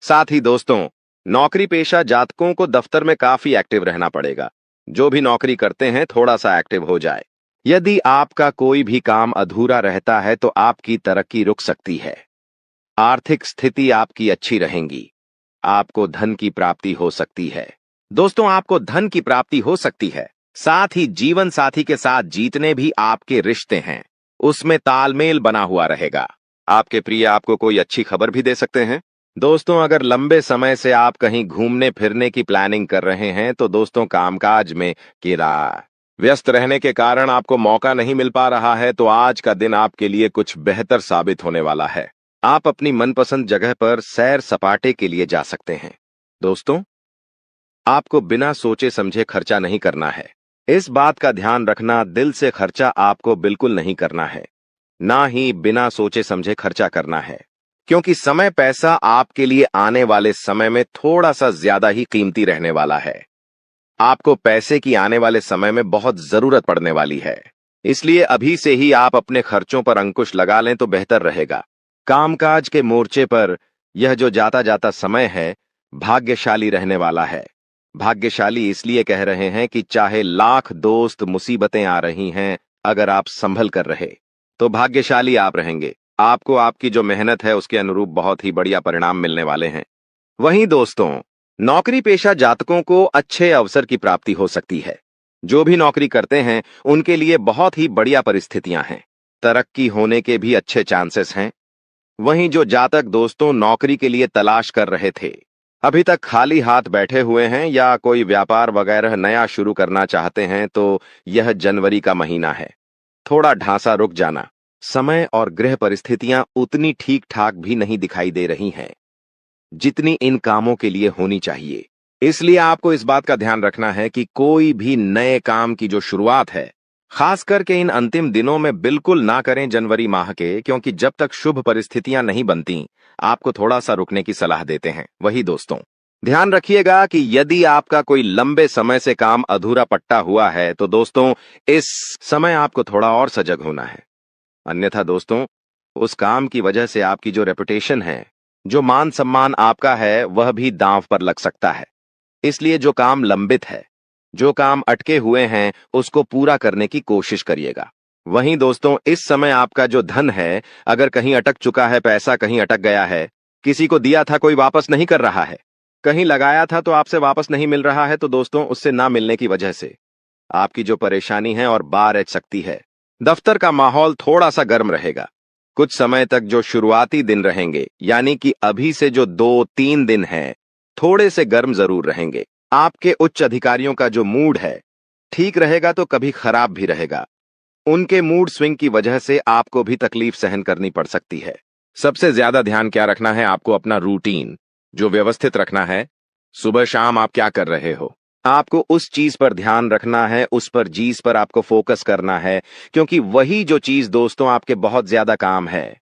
साथ ही दोस्तों, नौकरी पेशा जातकों को दफ्तर में काफी एक्टिव रहना पड़ेगा। जो भी नौकरी करते हैं, थोड़ा सा एक्टिव हो जाए। यदि आपका कोई भी काम अधूरा रहता है तो आपकी तरक्की रुक सकती है। आर्थिक स्थिति आपकी अच्छी रहेगी। आपको धन की प्राप्ति हो सकती है। दोस्तों, आपको धन की प्राप्ति हो सकती है। साथ ही जीवन साथी के साथ जीतने भी आपके रिश्ते हैं, उसमें तालमेल बना हुआ रहेगा। आपके प्रिय आपको कोई अच्छी खबर भी दे सकते हैं। दोस्तों, अगर लंबे समय से आप कहीं घूमने फिरने की प्लानिंग कर रहे हैं तो दोस्तों, कामकाज में व्यस्त रहने के कारण आपको मौका नहीं मिल पा रहा है, तो आज का दिन आपके लिए कुछ बेहतर साबित होने वाला है। आप अपनी मनपसंद जगह पर सैर सपाटे के लिए जा सकते हैं। दोस्तों, आपको बिना सोचे समझे खर्चा नहीं करना है। इस बात का ध्यान रखना, दिल से खर्चा आपको बिल्कुल नहीं करना है, ना ही बिना सोचे समझे खर्चा करना है, क्योंकि समय पैसा आपके लिए आने वाले समय में थोड़ा सा ज्यादा ही कीमती रहने वाला है। आपको पैसे की आने वाले समय में बहुत जरूरत पड़ने वाली है, इसलिए अभी से ही आप अपने खर्चों पर अंकुश लगा लें तो बेहतर रहेगा। कामकाज के मोर्चे पर यह जो जाता जाता समय है, भाग्यशाली रहने वाला है। भाग्यशाली इसलिए कह रहे हैं कि चाहे लाख दोस्त मुसीबतें आ रही हैं, अगर आप संभल कर रहे तो भाग्यशाली आप रहेंगे। आपको आपकी जो मेहनत है उसके अनुरूप बहुत ही बढ़िया परिणाम मिलने वाले हैं। वहीं दोस्तों, नौकरी पेशा जातकों को अच्छे अवसर की प्राप्ति हो सकती है। जो भी नौकरी करते हैं उनके लिए बहुत ही बढ़िया परिस्थितियां हैं। तरक्की होने के भी अच्छे चांसेस हैं। वहीं जो जातक दोस्तों नौकरी के लिए तलाश कर रहे थे, अभी तक खाली हाथ बैठे हुए हैं या कोई व्यापार वगैरह नया शुरू करना चाहते हैं, तो यह जनवरी का महीना है। थोड़ा ढांसा रुक जाना। समय और गृह परिस्थितियां उतनी ठीक ठाक भी नहीं दिखाई दे रही हैं जितनी इन कामों के लिए होनी चाहिए। इसलिए आपको इस बात का ध्यान रखना है कि कोई भी नए काम की जो शुरुआत है, खास करके इन अंतिम दिनों में बिल्कुल ना करें जनवरी माह के, क्योंकि जब तक शुभ परिस्थितियां नहीं बनती आपको थोड़ा सा रुकने की सलाह देते हैं। वही दोस्तों, ध्यान रखिएगा कि यदि आपका कोई लंबे समय से काम अधूरा पट्टा हुआ है तो दोस्तों इस समय आपको थोड़ा और सजग होना है। अन्यथा दोस्तों, उस काम की वजह से आपकी जो रेपुटेशन है, जो मान सम्मान आपका है, वह भी दांव पर लग सकता है। इसलिए जो काम लंबित है, जो काम अटके हुए हैं, उसको पूरा करने की कोशिश करिएगा। वहीं दोस्तों, इस समय आपका जो धन है, अगर कहीं अटक चुका है, पैसा कहीं अटक गया है, किसी को दिया था कोई वापस नहीं कर रहा है, कहीं लगाया था तो आपसे वापस नहीं मिल रहा है, तो दोस्तों उससे ना मिलने की वजह से आपकी जो परेशानी है और बार ऐठ सकती है। दफ्तर का माहौल थोड़ा सा गर्म रहेगा। कुछ समय तक जो शुरुआती दिन रहेंगे, यानी कि अभी से जो 2-3 दिन हैं, थोड़े से गर्म जरूर रहेंगे। आपके उच्च अधिकारियों का जो मूड है ठीक रहेगा तो कभी खराब भी रहेगा। उनके मूड स्विंग की वजह से आपको भी तकलीफ सहन करनी पड़ सकती है। सबसे ज्यादा ध्यान क्या रखना है, आपको अपना रूटीन जो व्यवस्थित रखना है। सुबह शाम आप क्या कर रहे हो, आपको उस चीज पर ध्यान रखना है, उस पर चीज पर आपको फोकस करना है, क्योंकि वही जो चीज दोस्तों आपके बहुत ज्यादा काम है।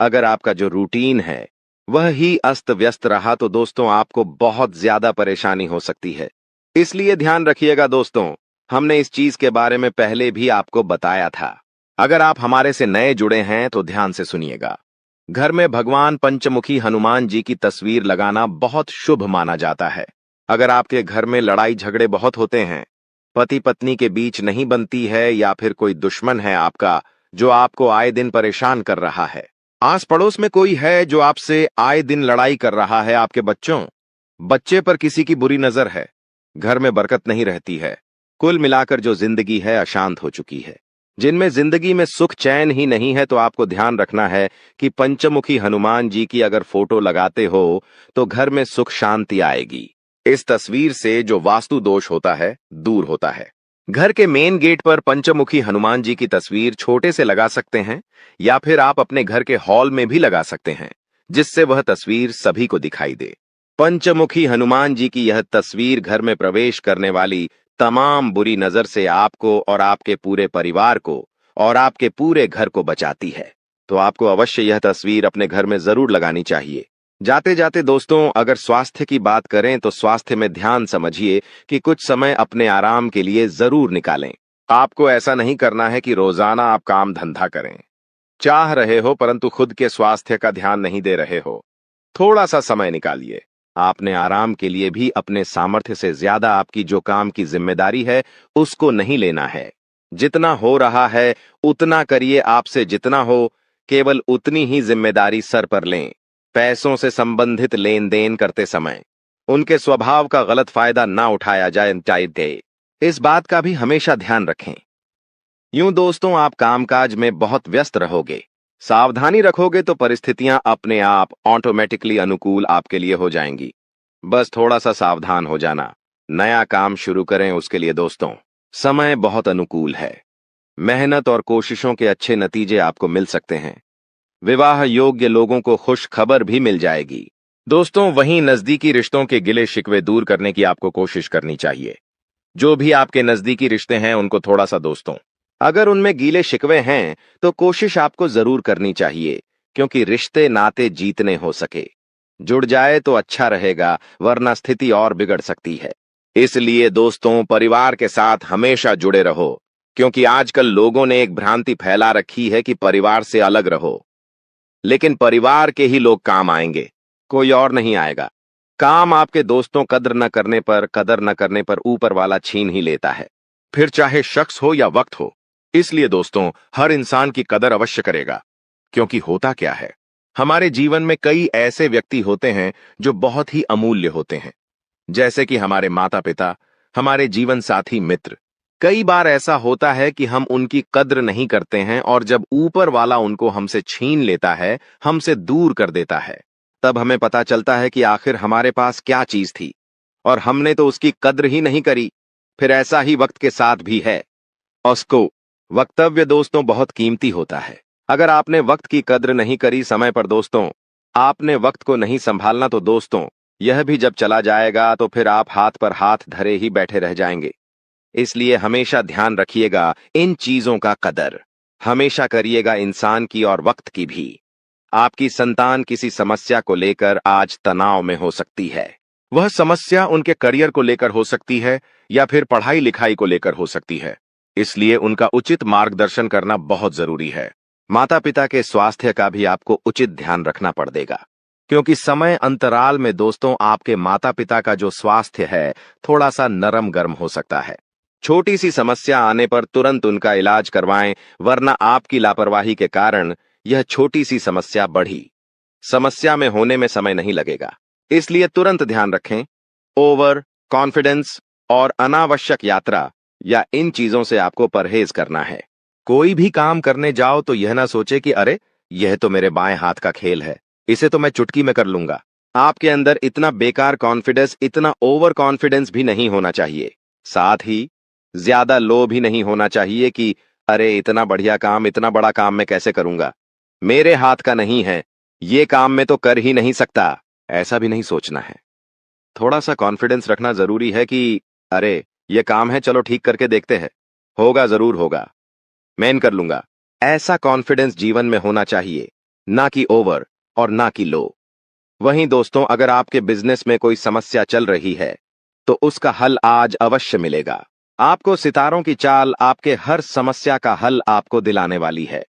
अगर आपका जो रूटीन है वह ही अस्त व्यस्त रहा तो दोस्तों आपको बहुत ज्यादा परेशानी हो सकती है। इसलिए ध्यान रखिएगा दोस्तों, हमने इस चीज के बारे में पहले भी आपको बताया था। अगर आप हमारे से नए जुड़े हैं तो ध्यान से सुनिएगा। घर में भगवान पंचमुखी हनुमान जी की तस्वीर लगाना बहुत शुभ माना जाता है। अगर आपके घर में लड़ाई झगड़े बहुत होते हैं, पति पत्नी के बीच नहीं बनती है, या फिर कोई दुश्मन है आपका जो आपको आए दिन परेशान कर रहा है, आस पड़ोस में कोई है जो आपसे आए दिन लड़ाई कर रहा है, आपके बच्चे पर किसी की बुरी नजर है, घर में बरकत नहीं रहती है, कुल मिलाकर जो जिंदगी है अशांत हो चुकी है, जिनमें जिंदगी में सुख चैन ही नहीं है, तो आपको ध्यान रखना है कि पंचमुखी हनुमान जी की अगर फोटो लगाते हो तो घर में सुख शांति आएगी। इस तस्वीर से जो वास्तु दोष होता है दूर होता है। घर के मेन गेट पर पंचमुखी हनुमान जी की तस्वीर छोटे से लगा सकते हैं, या फिर आप अपने घर के हॉल में भी लगा सकते हैं, जिससे वह तस्वीर सभी को दिखाई दे। पंचमुखी हनुमान जी की यह तस्वीर घर में प्रवेश करने वाली तमाम बुरी नजर से आपको और आपके पूरे परिवार को और आपके पूरे घर को बचाती है। तो आपको अवश्य यह तस्वीर अपने घर में जरूर लगानी चाहिए। जाते जाते दोस्तों, अगर स्वास्थ्य की बात करें तो स्वास्थ्य में ध्यान समझिए कि कुछ समय अपने आराम के लिए जरूर निकालें। आपको ऐसा नहीं करना है कि रोजाना आप काम धंधा करें, चाह रहे हो परंतु खुद के स्वास्थ्य का ध्यान नहीं दे रहे हो। थोड़ा सा समय निकालिए। आपने आराम के लिए भी अपने सामर्थ्य से ज्यादा आपकी जो काम की जिम्मेदारी है उसको नहीं लेना है। जितना हो रहा है उतना करिए, आपसे जितना हो केवल उतनी ही जिम्मेदारी सर पर लें। पैसों से संबंधित लेन देन करते समय उनके स्वभाव का गलत फायदा ना उठाया जाए, इस बात का भी हमेशा ध्यान रखें। यूं दोस्तों, आप कामकाज में बहुत व्यस्त रहोगे, सावधानी रखोगे तो परिस्थितियां अपने आप ऑटोमेटिकली अनुकूल आपके लिए हो जाएंगी। बस थोड़ा सा सावधान हो जाना। नया काम शुरू करें उसके लिए दोस्तों समय बहुत अनुकूल है। मेहनत और कोशिशों के अच्छे नतीजे आपको मिल सकते हैं। विवाह योग्य लोगों को खुश खबर भी मिल जाएगी। दोस्तों, वहीं नजदीकी रिश्तों के गिले शिकवे दूर करने की आपको कोशिश करनी चाहिए। जो भी आपके नजदीकी रिश्ते हैं उनको थोड़ा सा दोस्तों, अगर उनमें गीले शिकवे हैं तो कोशिश आपको जरूर करनी चाहिए, क्योंकि रिश्ते नाते जीतने हो सके। जुड़ जाए तो अच्छा रहेगा, वरना स्थिति और बिगड़ सकती है। इसलिए दोस्तों, परिवार के साथ हमेशा जुड़े रहो, क्योंकि आजकल लोगों ने एक भ्रांति फैला रखी है कि परिवार से अलग रहो, लेकिन परिवार के ही लोग काम आएंगे, कोई और नहीं आएगा। काम आपके दोस्तों कदर न करने पर ऊपर वाला छीन ही लेता है, फिर चाहे शख्स हो या वक्त हो। इसलिए दोस्तों, हर इंसान की कदर अवश्य करेगा, क्योंकि होता क्या है, हमारे जीवन में कई ऐसे व्यक्ति होते हैं जो बहुत ही अमूल्य होते हैं, जैसे कि हमारे माता पिता, हमारे जीवन साथी, मित्र। कई बार ऐसा होता है कि हम उनकी कद्र नहीं करते हैं, और जब ऊपर वाला उनको हमसे छीन लेता है, हमसे दूर कर देता है, तब हमें पता चलता है कि आखिर हमारे पास क्या चीज थी और हमने तो उसकी कद्र ही नहीं करी। फिर ऐसा ही वक्त के साथ भी है, उसको वक्तव्य दोस्तों बहुत कीमती होता है। अगर आपने वक्त की कद्र नहीं करी समय पर दोस्तों, आपने वक्त को नहीं संभालना तो दोस्तों, यह भी जब चला जाएगा तो फिर आप हाथ पर हाथ धरे ही बैठे रह जाएंगे। इसलिए हमेशा ध्यान रखिएगा इन चीजों का कदर। हमेशा करिएगा इंसान की और वक्त की भी। आपकी संतान किसी समस्या को लेकर आज तनाव में हो सकती है। वह समस्या उनके करियर को लेकर हो सकती है या फिर पढ़ाई लिखाई को लेकर हो सकती है। इसलिए उनका उचित मार्गदर्शन करना बहुत जरूरी है। माता पिता के स्वास्थ्य का भी आपको उचित ध्यान रखना पड़ेगा, क्योंकि समय अंतराल में दोस्तों आपके माता पिता का जो स्वास्थ्य है थोड़ा सा नरम गर्म हो सकता है। छोटी सी समस्या आने पर तुरंत उनका इलाज करवाएं, वरना आपकी लापरवाही के कारण यह छोटी सी समस्या बढ़ी समस्या में होने में समय नहीं लगेगा। इसलिए तुरंत ध्यान रखें। ओवर कॉन्फिडेंस और अनावश्यक यात्रा या इन चीजों से आपको परहेज करना है। कोई भी काम करने जाओ तो यह ना सोचे कि अरे यह तो मेरे बाएं हाथ का खेल है, इसे तो मैं चुटकी में कर लूंगा। आपके अंदर इतना बेकार कॉन्फिडेंस, इतना ओवर कॉन्फिडेंस भी नहीं होना चाहिए। साथ ही ज्यादा लो भी नहीं होना चाहिए कि अरे इतना बढ़िया काम, इतना बड़ा काम मैं कैसे करूंगा, मेरे हाथ का नहीं है, ये काम मैं तो कर ही नहीं सकता। ऐसा भी नहीं सोचना है। थोड़ा सा कॉन्फिडेंस रखना जरूरी है कि अरे ये काम है, चलो ठीक करके देखते हैं, होगा जरूर होगा, मैं कर लूंगा। ऐसा कॉन्फिडेंस जीवन में होना चाहिए, ना कि ओवर और ना कि लो। वहीं दोस्तों, अगर आपके बिजनेस में कोई समस्या चल रही है तो उसका हल आज अवश्य मिलेगा। आपको सितारों की चाल आपके हर समस्या का हल आपको दिलाने वाली है।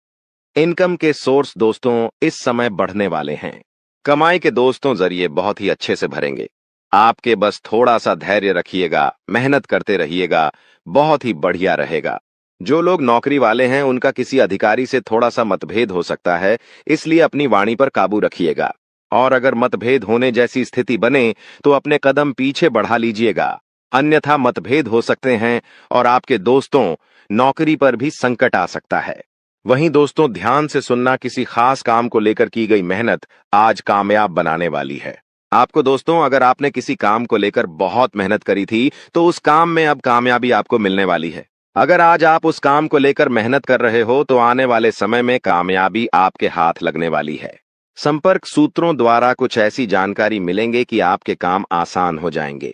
इनकम के सोर्स दोस्तों इस समय बढ़ने वाले हैं। कमाई के दोस्तों जरिए बहुत ही अच्छे से भरेंगे। आपके बस थोड़ा सा धैर्य रखिएगा, मेहनत करते रहिएगा, बहुत ही बढ़िया रहेगा। जो लोग नौकरी वाले हैं उनका किसी अधिकारी से थोड़ा सा मतभेद हो सकता है, इसलिए अपनी वाणी पर काबू रखिएगा। और अगर मतभेद होने जैसी स्थिति बने तो अपने कदम पीछे बढ़ा लीजिएगा, अन्यथा मतभेद हो सकते हैं और आपके दोस्तों नौकरी पर भी संकट आ सकता है। वहीं दोस्तों, ध्यान से सुनना, किसी खास काम को लेकर की गई मेहनत आज कामयाब बनाने वाली है आपको। दोस्तों, अगर आपने किसी काम को लेकर बहुत मेहनत करी थी तो उस काम में अब कामयाबी आपको मिलने वाली है। अगर आज आप उस काम को लेकर मेहनत कर रहे हो तो आने वाले समय में कामयाबी आपके हाथ लगने वाली है। संपर्क सूत्रों द्वारा कुछ ऐसी जानकारी मिलेंगे कि आपके काम आसान हो जाएंगे।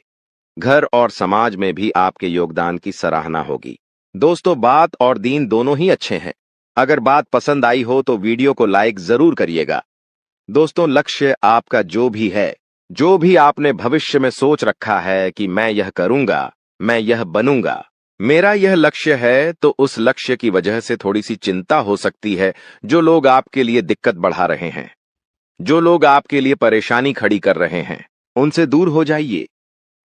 घर और समाज में भी आपके योगदान की सराहना होगी। दोस्तों, बात और दीन दोनों ही अच्छे हैं। अगर बात पसंद आई हो तो वीडियो को लाइक जरूर करिएगा। दोस्तों, लक्ष्य आपका जो भी है, जो भी आपने भविष्य में सोच रखा है कि मैं यह करूंगा, मैं यह बनूंगा, मेरा यह लक्ष्य है, तो उस लक्ष्य की वजह से थोड़ी सी चिंता हो सकती है। जो लोग आपके लिए दिक्कत बढ़ा रहे हैं, जो लोग आपके लिए परेशानी खड़ी कर रहे हैं, उनसे दूर हो जाइए,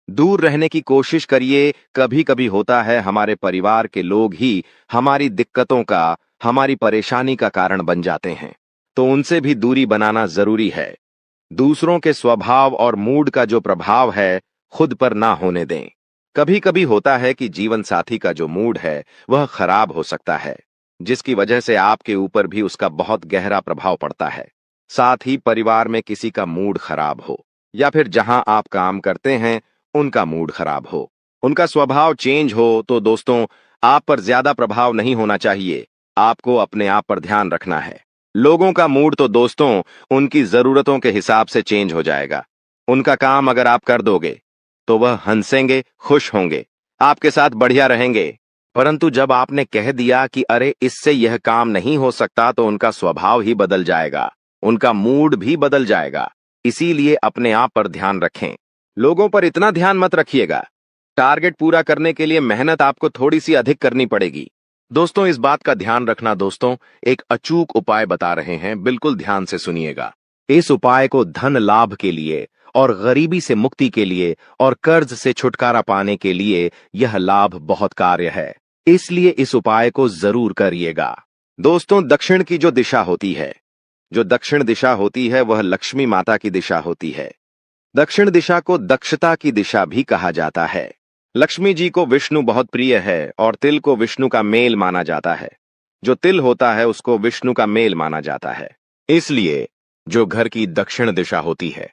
दूर रहने की कोशिश करिए। कभी कभी होता है हमारे परिवार के लोग ही हमारी दिक्कतों का, हमारी परेशानी का कारण बन जाते हैं, तो उनसे भी दूरी बनाना जरूरी है। दूसरों के स्वभाव और मूड का जो प्रभाव है खुद पर ना होने दें। कभी कभी होता है कि जीवन साथी का जो मूड है वह खराब हो सकता है, जिसकी वजह से आपके ऊपर भी उसका बहुत गहरा प्रभाव पड़ता है। साथ ही परिवार में किसी का मूड खराब हो या फिर जहां आप काम करते हैं उनका मूड खराब हो, उनका स्वभाव चेंज हो, तो दोस्तों आप पर ज्यादा प्रभाव नहीं होना चाहिए। आपको अपने आप पर ध्यान रखना है। लोगों का मूड तो दोस्तों उनकी जरूरतों के हिसाब से चेंज हो जाएगा। उनका काम अगर आप कर दोगे तो वह हंसेंगे, खुश होंगे, आपके साथ बढ़िया रहेंगे। परंतु जब आपने कह दिया कि अरे इससे यह काम नहीं हो सकता, तो उनका स्वभाव ही बदल जाएगा, उनका मूड भी बदल जाएगा। इसीलिए अपने आप पर ध्यान रखें। लोगों पर इतना ध्यान मत रखिएगा। टारगेट पूरा करने के लिए मेहनत आपको थोड़ी सी अधिक करनी पड़ेगी। दोस्तों, इस बात का ध्यान रखना। दोस्तों, एक अचूक उपाय बता रहे हैं, बिल्कुल ध्यान से सुनिएगा। इस उपाय को धन लाभ के लिए और गरीबी से मुक्ति के लिए और कर्ज से छुटकारा पाने के लिए यह लाभ बहुत कार्य है, इसलिए इस उपाय को जरूर करिएगा। दोस्तों, दक्षिण की जो दिशा होती है, जो दक्षिण दिशा होती है, वह लक्ष्मी माता की दिशा होती है। दक्षिण दिशा को दक्षता की दिशा भी कहा जाता है। लक्ष्मी जी को विष्णु बहुत प्रिय है और तिल को विष्णु का मेल माना जाता है। जो तिल होता है उसको विष्णु का मेल माना जाता है। इसलिए जो घर की दक्षिण दिशा होती है,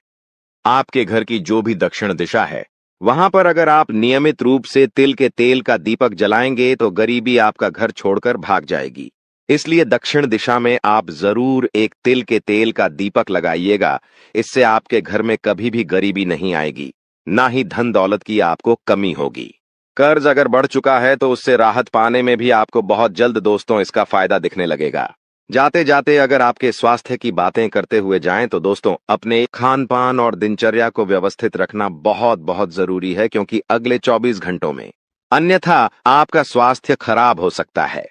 आपके घर की जो भी दक्षिण दिशा है, वहां पर अगर आप नियमित रूप से तिल के तेल का दीपक जलाएंगे तो गरीबी आपका घर छोड़कर भाग जाएगी। इसलिए दक्षिण दिशा में आप जरूर एक तिल के तेल का दीपक लगाइएगा। इससे आपके घर में कभी भी गरीबी नहीं आएगी, ना ही धन दौलत की आपको कमी होगी। कर्ज अगर बढ़ चुका है तो उससे राहत पाने में भी आपको बहुत जल्द दोस्तों इसका फायदा दिखने लगेगा। जाते जाते अगर आपके स्वास्थ्य की बातें करते हुए जाएं तो दोस्तों अपने खान पान और दिनचर्या को व्यवस्थित रखना बहुत बहुत जरूरी है, क्योंकि अगले 24 घंटों में अन्यथा आपका स्वास्थ्य खराब हो सकता है।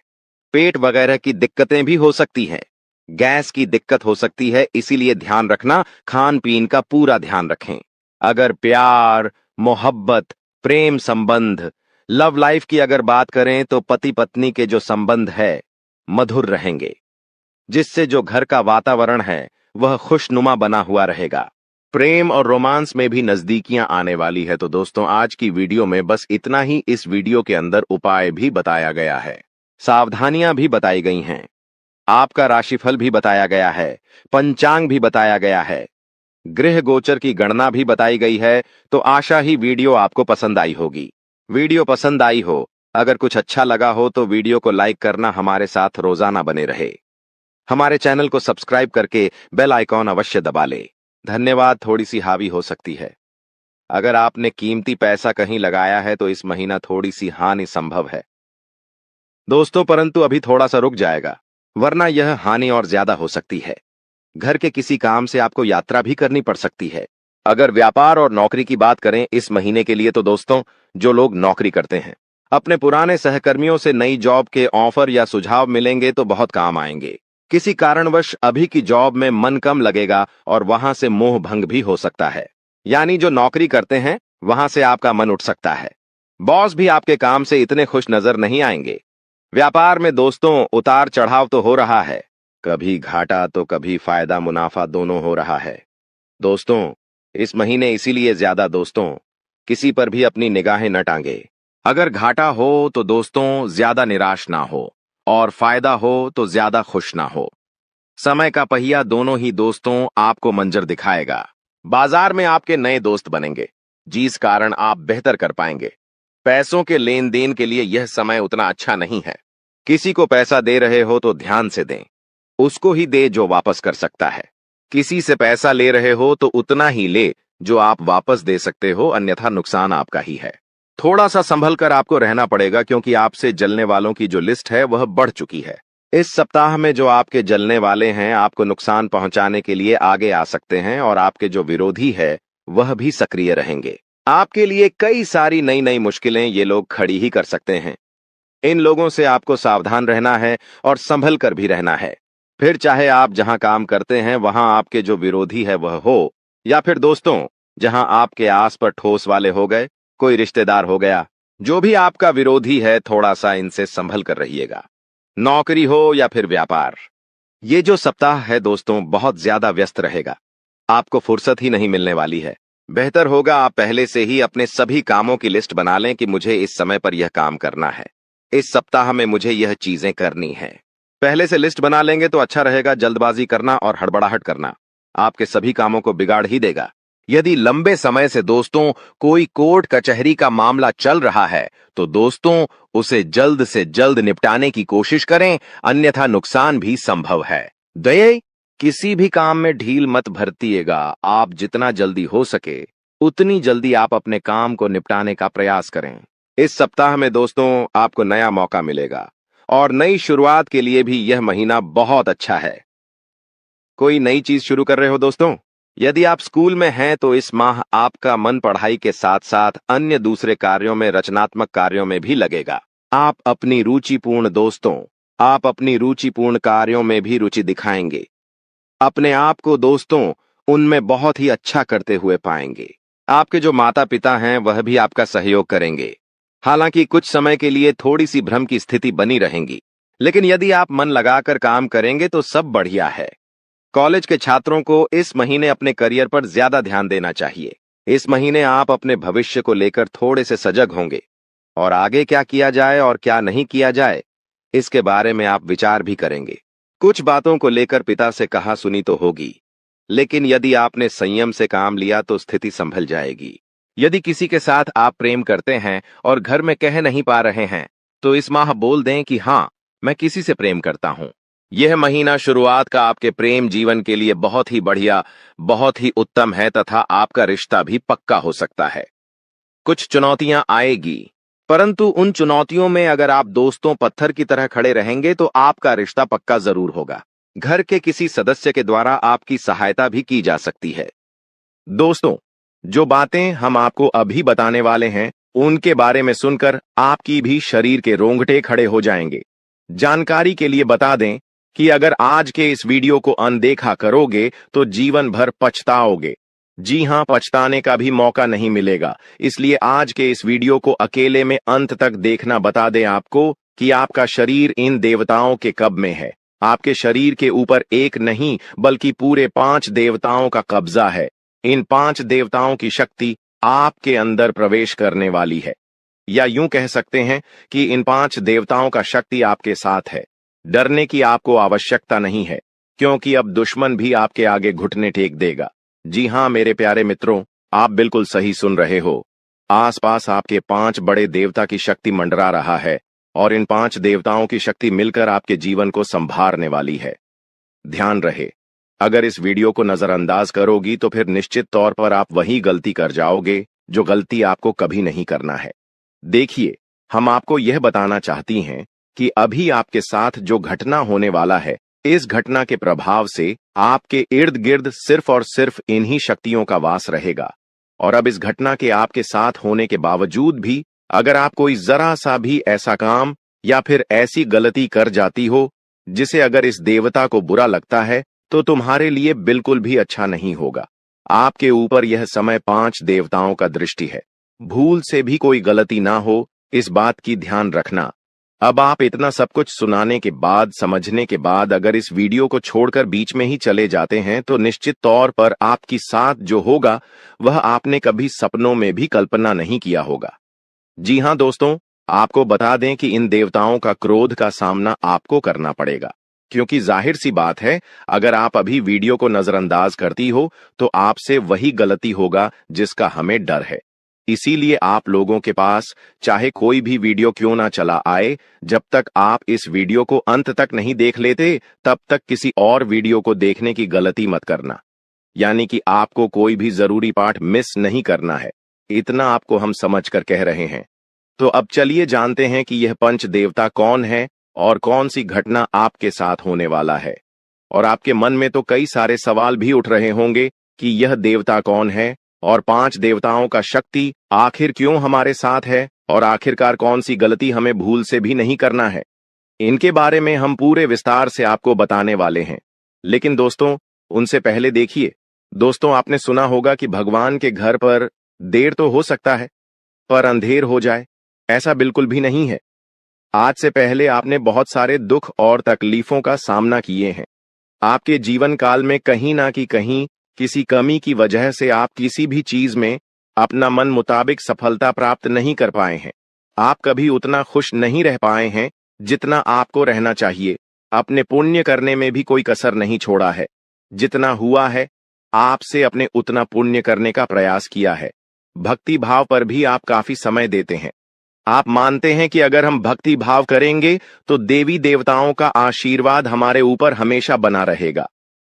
पेट वगैरह की दिक्कतें भी हो सकती हैं, गैस की दिक्कत हो सकती है, इसीलिए ध्यान रखना, खान पीन का पूरा ध्यान रखें। अगर प्यार, मोहब्बत, प्रेम संबंध, लव लाइफ की अगर बात करें तो पति पत्नी के जो संबंध है मधुर रहेंगे, जिससे जो घर का वातावरण है वह खुशनुमा बना हुआ रहेगा। प्रेम और रोमांस में भी नजदीकियां आने वाली है। तो दोस्तों आज की वीडियो में बस इतना ही। इस वीडियो के अंदर उपाय भी बताया गया है, सावधानियां भी बताई गई हैं, आपका राशिफल भी बताया गया है, पंचांग भी बताया गया है, गृह गोचर की गणना भी बताई गई है। तो आशा ही वीडियो आपको पसंद आई होगी। वीडियो पसंद आई हो, अगर कुछ अच्छा लगा हो तो वीडियो को लाइक करना, हमारे साथ रोजाना बने रहे। हमारे चैनल को सब्सक्राइब करके बेल आइकॉन अवश्य दबा ले। धन्यवाद। थोड़ी सी हावी हो सकती है। अगर आपने कीमती पैसा कहीं लगाया है तो इस महीना थोड़ी सी हानि संभव है दोस्तों, परंतु अभी थोड़ा सा रुक जाएगा, वरना यह हानि और ज्यादा हो सकती है। घर के किसी काम से आपको यात्रा भी करनी पड़ सकती है। अगर व्यापार और नौकरी की बात करें इस महीने के लिए तो दोस्तों जो लोग नौकरी करते हैं, अपने पुराने सहकर्मियों से नई जॉब के ऑफर या सुझाव मिलेंगे तो बहुत काम आएंगे। किसी कारणवश अभी की जॉब में मन कम लगेगा और वहां से मोह भंग भी हो सकता है। यानी जो नौकरी करते हैं वहां से आपका मन उठ सकता है। बॉस भी आपके काम से इतने खुश नजर नहीं आएंगे। व्यापार में दोस्तों उतार चढ़ाव तो हो रहा है, कभी घाटा तो कभी फायदा मुनाफा दोनों हो रहा है दोस्तों इस महीने। इसीलिए ज्यादा दोस्तों किसी पर भी अपनी निगाहें न टांगे। अगर घाटा हो तो दोस्तों ज्यादा निराश ना हो, और फायदा हो तो ज्यादा खुश ना हो। समय का पहिया दोनों ही दोस्तों आपको मंजर दिखाएगा। बाजार में आपके नए दोस्त बनेंगे, जिस कारण आप बेहतर कर पाएंगे। पैसों के लेन देन के लिए यह समय उतना अच्छा नहीं है। किसी को पैसा दे रहे हो तो ध्यान से दें, उसको ही दे जो वापस कर सकता है। किसी से पैसा ले रहे हो तो उतना ही ले जो आप वापस दे सकते हो, अन्यथा नुकसान आपका ही है। थोड़ा सा संभल कर आपको रहना पड़ेगा, क्योंकि आपसे जलने वालों की जो लिस्ट है वह बढ़ चुकी है। इस सप्ताह में जो आपके जलने वाले हैं आपको नुकसान पहुंचाने के लिए आगे आ सकते हैं, और आपके जो विरोधी है वह भी सक्रिय रहेंगे। आपके लिए कई सारी नई नई मुश्किलें ये लोग खड़ी ही कर सकते हैं। इन लोगों से आपको सावधान रहना है और संभल कर भी रहना है। फिर चाहे आप जहां काम करते हैं वहां आपके जो विरोधी है वह हो, या फिर दोस्तों जहां आपके आस पर ठोस वाले हो गए, कोई रिश्तेदार हो गया, जो भी आपका विरोधी है थोड़ा सा इनसे संभल कर रहिएगा। नौकरी हो या फिर व्यापार, ये जो सप्ताह है दोस्तों बहुत ज्यादा व्यस्त रहेगा। आपको फुर्सत ही नहीं मिलने वाली है। बेहतर होगा आप पहले से ही अपने सभी कामों की लिस्ट बना लें कि मुझे इस समय पर यह काम करना है, इस सप्ताह में मुझे यह चीजें करनी है। पहले से लिस्ट बना लेंगे तो अच्छा रहेगा। जल्दबाजी करना और हड़बड़ाहट करना आपके सभी कामों को बिगाड़ ही देगा। यदि लंबे समय से दोस्तों कोई कोर्ट कचहरी का मामला चल रहा है तो दोस्तों उसे जल्द से जल्द निपटाने की कोशिश करें, अन्यथा नुकसान भी संभव है। दये, किसी भी काम में ढील मत बरतिएगा। आप जितना जल्दी हो सके उतनी जल्दी आप अपने काम को निपटाने का प्रयास करें। इस सप्ताह में दोस्तों आपको नया मौका मिलेगा और नई शुरुआत के लिए भी यह महीना बहुत अच्छा है। कोई नई चीज शुरू कर रहे हो दोस्तों? यदि आप स्कूल में हैं तो इस माह आपका मन पढ़ाई के साथ साथ अन्य दूसरे कार्यों में, रचनात्मक कार्यों में भी लगेगा। आप अपनी रुचिपूर्ण कार्यों में भी रुचि दिखाएंगे। अपने आप को दोस्तों उनमें बहुत ही अच्छा करते हुए पाएंगे। आपके जो माता पिता हैं वह भी आपका सहयोग करेंगे। हालांकि कुछ समय के लिए थोड़ी सी भ्रम की स्थिति बनी रहेगी, लेकिन यदि आप मन लगाकर काम करेंगे तो सब बढ़िया है। कॉलेज के छात्रों को इस महीने अपने करियर पर ज्यादा ध्यान देना चाहिए। इस महीने आप अपने भविष्य को लेकर थोड़े से सजग होंगे और आगे क्या किया जाए और क्या नहीं किया जाए इसके बारे में आप विचार भी करेंगे। कुछ बातों को लेकर पिता से कहा सुनी तो होगी, लेकिन यदि आपने संयम से काम लिया तो स्थिति संभल जाएगी। यदि किसी के साथ आप प्रेम करते हैं और घर में कह नहीं पा रहे हैं, तो इस माह बोल दें कि हाँ, मैं किसी से प्रेम करता हूं। यह महीना शुरुआत का आपके प्रेम जीवन के लिए बहुत ही बढ़िया, बहुत ही उत्तम है तथा आपका रिश्ता भी पक्का हो सकता है। कुछ चुनौतियां आएगी, परंतु उन चुनौतियों में अगर आप दोस्तों पत्थर की तरह खड़े रहेंगे तो आपका रिश्ता पक्का जरूर होगा। घर के किसी सदस्य के द्वारा आपकी सहायता भी की जा सकती है। दोस्तों, जो बातें हम आपको अभी बताने वाले हैं, उनके बारे में सुनकर आपकी भी शरीर के रोंगटे खड़े हो जाएंगे। जानकारी के लिए बता दें कि अगर आज के इस वीडियो को अनदेखा करोगे तो जीवन भर पछताओगे। जी हां, पछताने का भी मौका नहीं मिलेगा। इसलिए आज के इस वीडियो को अकेले में अंत तक देखना बता दें आपको कि आपका शरीर इन देवताओं के कब्ज में है। आपके शरीर के ऊपर एक नहीं बल्कि पूरे 5 देवताओं का कब्जा है। इन 5 देवताओं की शक्ति आपके अंदर प्रवेश करने वाली है, या यूं कह सकते हैं कि इन 5 देवताओं का शक्ति आपके साथ है। डरने की आपको आवश्यकता नहीं है, क्योंकि अब दुश्मन भी आपके आगे घुटने टेक देगा। जी हां मेरे प्यारे मित्रों, आप बिल्कुल सही सुन रहे हो। आसपास आपके 5 बड़े देवता की शक्ति मंडरा रहा है और इन 5 देवताओं की शक्ति मिलकर आपके जीवन को संभारने वाली है। ध्यान रहे, अगर इस वीडियो को नजरअंदाज करोगी तो फिर निश्चित तौर पर आप वही गलती कर जाओगे जो गलती आपको कभी नहीं करना है। देखिए, हम आपको यह बताना चाहती हैं कि अभी आपके साथ जो घटना होने वाला है, इस घटना के प्रभाव से आपके इर्द गिर्द सिर्फ और सिर्फ इन्हीं शक्तियों का वास रहेगा। और अब इस घटना के आपके साथ होने के बावजूद भी अगर आप कोई जरा सा भी ऐसा काम या फिर ऐसी गलती कर जाती हो जिसे अगर इस देवता को बुरा लगता है, तो तुम्हारे लिए बिल्कुल भी अच्छा नहीं होगा। आपके ऊपर यह समय 5 देवताओं का दृष्टि है। भूल से भी कोई गलती ना हो, इस बात की ध्यान रखना। अब आप इतना सब कुछ सुनाने के बाद, समझने के बाद अगर इस वीडियो को छोड़कर बीच में ही चले जाते हैं तो निश्चित तौर पर आपके साथ जो होगा वह आपने कभी सपनों में भी कल्पना नहीं किया होगा। जी हां दोस्तों, आपको बता दें कि इन देवताओं का क्रोध का सामना आपको करना पड़ेगा, क्योंकि जाहिर सी बात है, अगर आप अभी वीडियो को नजरअंदाज करती हो तो आपसे वही गलती होगा जिसका हमें डर है। इसीलिए आप लोगों के पास चाहे कोई भी वीडियो क्यों ना चला आए, जब तक आप इस वीडियो को अंत तक नहीं देख लेते, तब तक किसी और वीडियो को देखने की गलती मत करना। यानी कि आपको कोई भी जरूरी पार्ट मिस नहीं करना है। इतना आपको हम समझ कर कह रहे हैं। तो अब चलिए जानते हैं कि यह पंच देवता कौन है और कौन सी घटना आपके साथ होने वाला है। और आपके मन में तो कई सारे सवाल भी उठ रहे होंगे कि यह देवता कौन है और 5 देवताओं का शक्ति आखिर क्यों हमारे साथ है और आखिरकार कौन सी गलती हमें भूल से भी नहीं करना है। इनके बारे में हम पूरे विस्तार से आपको बताने वाले हैं। लेकिन दोस्तों, उनसे पहले देखिए, दोस्तों आपने सुना होगा कि भगवान के घर पर देर तो हो सकता है पर अंधेर हो जाए। ऐसा बिल्कुल भी नहीं है। आज से पहले आपने बहुत सारे दुख और तकलीफों का सामना किए हैं। आपके जीवन काल में कहीं ना कहीं किसी कमी की वजह से आप किसी भी चीज में अपना मन मुताबिक सफलता प्राप्त नहीं कर पाए हैं। आप कभी उतना खुश नहीं रह पाए हैं जितना आपको रहना चाहिए। अपने पुण्य करने में भी कोई कसर नहीं छोड़ा है। जितना हुआ है, आपसे अपने उतना पुण्य करने का प्रयास किया है। भक्ति भाव पर भी आप काफी समय देते हैं। आप मानते हैं कि अगर हम भक्ति भाव करेंगे तो देवी देवताओं का आशीर्वाद हमारे ऊपर हमेशा बना रहेगा,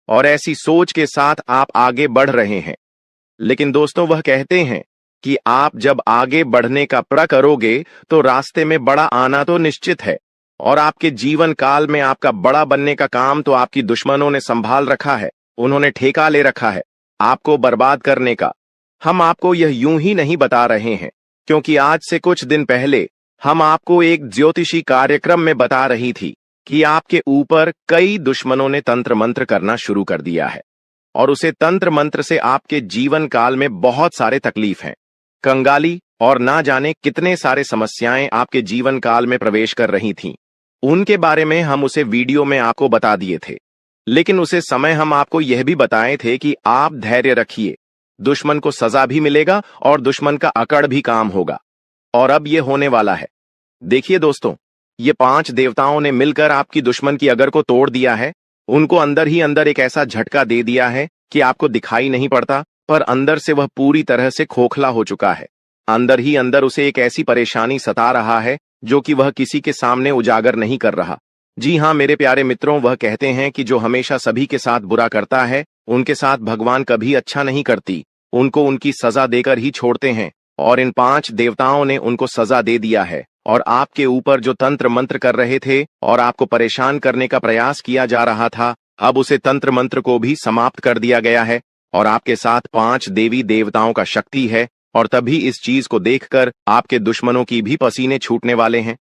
और ऐसी सोच के साथ आप आगे बढ़ रहे हैं। लेकिन दोस्तों, वह कहते हैं कि आप जब आगे बढ़ने का प्रण करोगे तो रास्ते में बड़ा आना तो निश्चित है, और आपके जीवन काल में आपका बड़ा बनने का काम तो आपकी दुश्मनों ने संभाल रखा है। उन्होंने ठेका ले रखा है आपको बर्बाद करने का। हम आपको यह यूं ही नहीं बता रहे हैं, क्योंकि आज से कुछ दिन पहले हम आपको एक ज्योतिषी कार्यक्रम में बता रही थी कि आपके ऊपर कई दुश्मनों ने तंत्र मंत्र करना शुरू कर दिया है, और उसे तंत्र मंत्र से आपके जीवन काल में बहुत सारे तकलीफ हैं, कंगाली और ना जाने कितने सारे समस्याएं आपके जीवन काल में प्रवेश कर रही थीं। उनके बारे में हम उसे वीडियो में आपको बता दिए थे। लेकिन उसे समय हम आपको यह भी बताए थे कि आप धैर्य रखिए, दुश्मन को सजा भी मिलेगा और दुश्मन का अकड़ भी काम होगा। और अब यह होने वाला है। देखिए दोस्तों, ये 5 देवताओं ने मिलकर आपकी दुश्मन की अगर को तोड़ दिया है। उनको अंदर ही अंदर एक ऐसा झटका दे दिया है कि आपको दिखाई नहीं पड़ता, पर अंदर से वह पूरी तरह से खोखला हो चुका है। अंदर ही अंदर उसे एक ऐसी परेशानी सता रहा है जो कि वह किसी के सामने उजागर नहीं कर रहा। जी हाँ मेरे प्यारे मित्रों, वह कहते हैं कि जो हमेशा सभी के साथ बुरा करता है उनके साथ भगवान कभी अच्छा नहीं करती, उनको उनकी सजा देकर ही छोड़ते हैं। और इन 5 देवताओं ने उनको सजा दे दिया है और आपके ऊपर जो तंत्र मंत्र कर रहे थे और आपको परेशान करने का प्रयास किया जा रहा था, अब उसे तंत्र मंत्र को भी समाप्त कर दिया गया है और आपके साथ 5 देवी देवताओं का शक्ति है। और तभी इस चीज को देखकर आपके दुश्मनों की भी पसीने छूटने वाले हैं।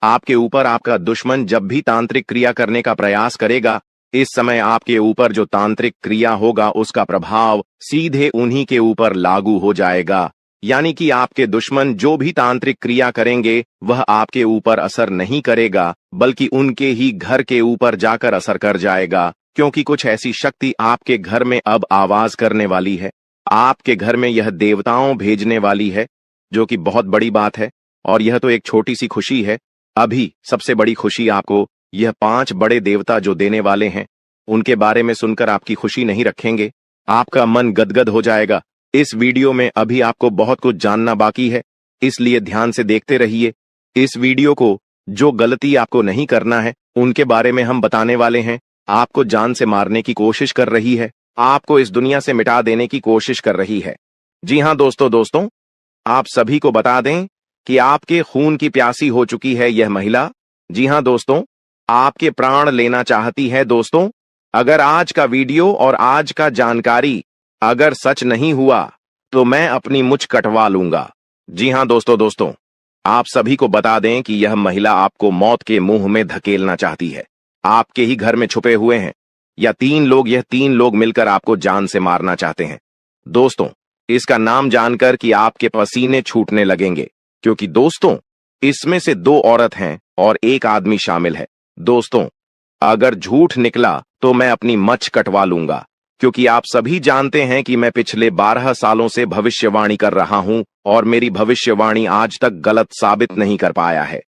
आपके ऊपर आपका दुश्मन जब भी तांत्रिक क्रिया करने का प्रयास करेगा, इस समय आपके ऊपर जो तांत्रिक क्रिया होगा उसका प्रभाव सीधे उन्हीं के ऊपर लागू हो जाएगा। यानी कि आपके दुश्मन जो भी तांत्रिक क्रिया करेंगे वह आपके ऊपर असर नहीं करेगा, बल्कि उनके ही घर के ऊपर जाकर असर कर जाएगा, क्योंकि कुछ ऐसी शक्ति आपके घर में अब आवाज करने वाली है। आपके घर में यह देवताओं भेजने वाली है, जो कि बहुत बड़ी बात है। और यह तो एक छोटी सी खुशी है। अभी सबसे बड़ी खुशी आपको यह 5 बड़े देवता जो देने वाले हैं, उनके बारे में सुनकर आपकी खुशी नहीं रखेंगे, आपका मन गदगद हो जाएगा। इस वीडियो में अभी आपको बहुत कुछ जानना बाकी है, इसलिए ध्यान से देखते रहिए। इस वीडियो को जो गलती आपको नहीं करना है उनके बारे में हम बताने वाले हैं। आपको जान से मारने की कोशिश कर रही है, आपको इस दुनिया से मिटा देने की कोशिश कर रही है। जी हाँ दोस्तों, आप सभी को बता दें कि आपके खून की प्यासी हो चुकी है यह महिला। जी हाँ दोस्तों, आपके प्राण लेना चाहती है। दोस्तों, अगर आज का वीडियो और आज का जानकारी अगर सच नहीं हुआ तो मैं अपनी मुझ कटवा लूंगा। जी हाँ दोस्तों, आप सभी को बता दें कि यह महिला आपको मौत के मुंह में धकेलना चाहती है। आपके ही घर में छुपे हुए हैं यह 3 लोग मिलकर आपको जान से मारना चाहते हैं। दोस्तों, इसका नाम जानकर कि आपके पसीने छूटने लगेंगे, क्योंकि दोस्तों इसमें से 2 औरत हैं और 1 आदमी शामिल है। दोस्तों, अगर झूठ निकला तो मैं अपनी मच कटवा लूंगा, क्योंकि आप सभी जानते हैं कि मैं पिछले 12 सालों से भविष्यवाणी कर रहा हूं और मेरी भविष्यवाणी आज तक गलत साबित नहीं कर पाया है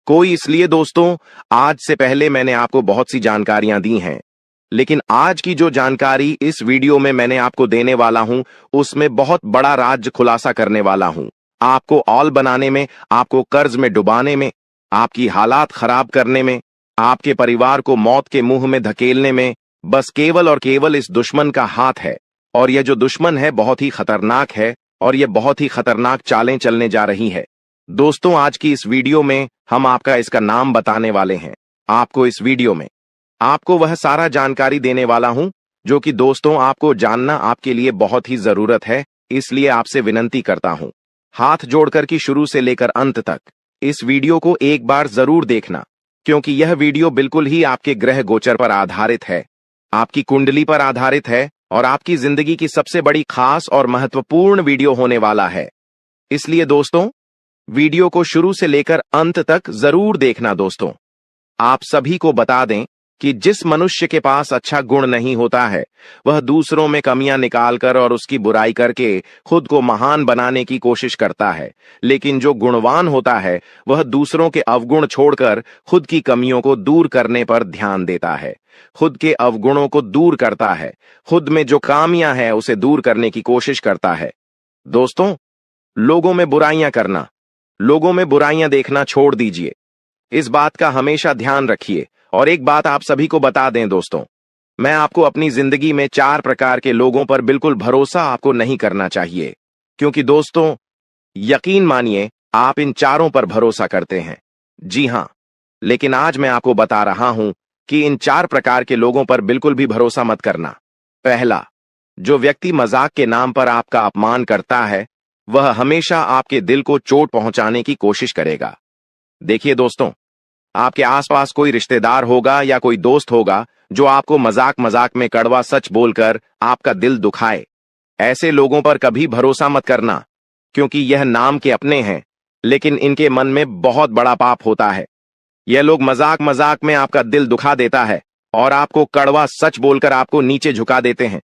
कोई। इसलिए दोस्तों, आज से पहले मैंने आपको बहुत सी जानकारियां दी हैं, लेकिन आज की जो जानकारी इस वीडियो में मैंने आपको देने वाला हूं उसमें बहुत बड़ा राज खुलासा करने वाला हूं। आपको औल बनाने में, आपको कर्ज में डुबाने में, आपकी हालात खराब करने में, आपके परिवार को मौत के मुंह में धकेलने में बस केवल और केवल इस दुश्मन का हाथ है। और यह जो दुश्मन है बहुत ही खतरनाक है और यह बहुत ही खतरनाक चालें चलने जा रही है। दोस्तों, आज की इस वीडियो में हम आपका इसका नाम बताने वाले हैं। आपको इस वीडियो में आपको वह सारा जानकारी देने वाला हूं जो कि दोस्तों आपको जानना आपके लिए बहुत ही जरूरत है। इसलिए आपसे विनती करता हूं हाथ जोड़कर कि शुरू से लेकर अंत तक इस वीडियो को एक बार जरूर देखना, क्योंकि यह वीडियो बिल्कुल ही आपके ग्रह गोचर पर आधारित है, आपकी कुंडली पर आधारित है और आपकी जिंदगी की सबसे बड़ी खास और महत्वपूर्ण वीडियो होने वाला है। इसलिए दोस्तों, वीडियो को शुरू से लेकर अंत तक जरूर देखना। दोस्तों, आप सभी को बता दें कि जिस मनुष्य के पास अच्छा गुण नहीं होता है वह दूसरों में कमियां निकालकर और उसकी बुराई करके खुद को महान बनाने की कोशिश करता है, लेकिन जो गुणवान होता है वह दूसरों के अवगुण छोड़कर खुद की कमियों को दूर करने पर ध्यान देता है, खुद के अवगुणों को दूर करता है, खुद में जो खामियां हैं उसे दूर करने की कोशिश करता है। दोस्तों, लोगों में बुराइयां करना, लोगों में बुराइयां देखना छोड़ दीजिए। इस बात का हमेशा ध्यान रखिए। और एक बात आप सभी को बता दें दोस्तों, मैं आपको अपनी जिंदगी में 4 प्रकार के लोगों पर बिल्कुल भरोसा आपको नहीं करना चाहिए, क्योंकि दोस्तों यकीन मानिए आप इन चारों पर भरोसा करते हैं। जी हां, लेकिन आज मैं आपको बता रहा हूं कि इन 4 प्रकार के लोगों पर बिल्कुल भी भरोसा मत करना। पहला, जो व्यक्ति मजाक के नाम पर आपका अपमान करता है वह हमेशा आपके दिल को चोट पहुंचाने की कोशिश करेगा। देखिए दोस्तों, आपके आसपास कोई रिश्तेदार होगा या कोई दोस्त होगा जो आपको मजाक मजाक में कड़वा सच बोलकर आपका दिल दुखाए। ऐसे लोगों पर कभी भरोसा मत करना, क्योंकि यह नाम के अपने हैं लेकिन इनके मन में बहुत बड़ा पाप होता है। यह लोग मजाक मजाक में आपका दिल दुखा देता है और आपको कड़वा सच बोलकर आपको नीचे झुका देते हैं।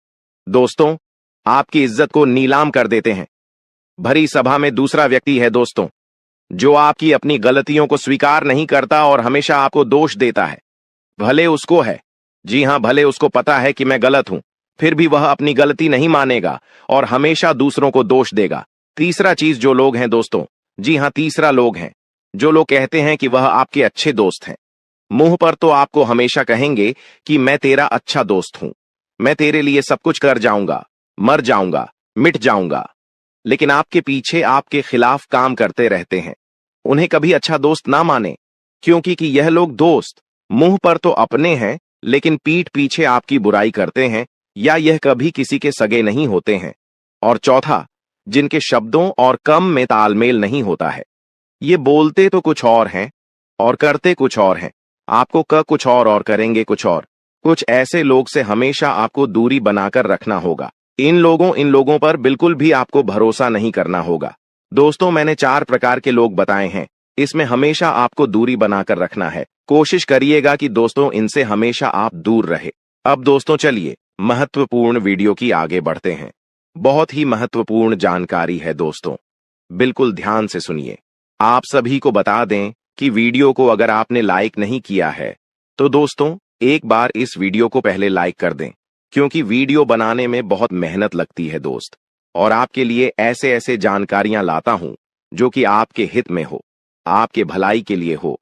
दोस्तों, आपकी इज्जत को नीलाम कर देते हैं। भरी सभा में दूसरा व्यक्ति है दोस्तों, जो आपकी अपनी गलतियों को स्वीकार नहीं करता और हमेशा आपको दोष देता है। भले उसको है, जी हां, भले उसको पता है कि मैं गलत हूं, फिर भी वह अपनी गलती नहीं मानेगा और हमेशा दूसरों को दोष देगा। तीसरा चीज जो लोग हैं दोस्तों, जी हाँ, तीसरा लोग हैं जो लोग कहते हैं कि वह आपके अच्छे दोस्त हैं। मुंह पर तो आपको हमेशा कहेंगे कि मैं तेरा अच्छा दोस्त हूं, मैं तेरे लिए सब कुछ कर जाऊंगा, मर जाऊंगा, मिट जाऊंगा, लेकिन आपके पीछे आपके खिलाफ काम करते रहते हैं। उन्हें कभी अच्छा दोस्त ना माने, क्योंकि कि यह लोग दोस्त मुंह पर तो अपने हैं लेकिन पीठ पीछे आपकी बुराई करते हैं, या यह कभी किसी के सगे नहीं होते हैं। और चौथा, जिनके शब्दों और काम में तालमेल नहीं होता है। ये बोलते तो कुछ और हैं और करते कुछ और हैं, आपको कुछ और करेंगे कुछ और। कुछ ऐसे लोग से हमेशा आपको दूरी बनाकर रखना होगा। इन लोगों पर बिल्कुल भी आपको भरोसा नहीं करना होगा। दोस्तों, मैंने 4 प्रकार के लोग बताए हैं, इसमें हमेशा आपको दूरी बनाकर रखना है। कोशिश करिएगा कि दोस्तों इनसे हमेशा आप दूर रहे। अब दोस्तों चलिए महत्वपूर्ण वीडियो की आगे बढ़ते हैं। बहुत ही महत्वपूर्ण जानकारी है दोस्तों, बिल्कुल ध्यान से सुनिए। आप सभी को बता दें कि वीडियो को अगर आपने लाइक नहीं किया है तो दोस्तों एक बार इस वीडियो को पहले लाइक कर दें, क्योंकि वीडियो बनाने में बहुत मेहनत लगती है दोस्त, और आपके लिए ऐसे ऐसे जानकारियां लाता हूं जो कि आपके हित में हो, आपके भलाई के लिए हो।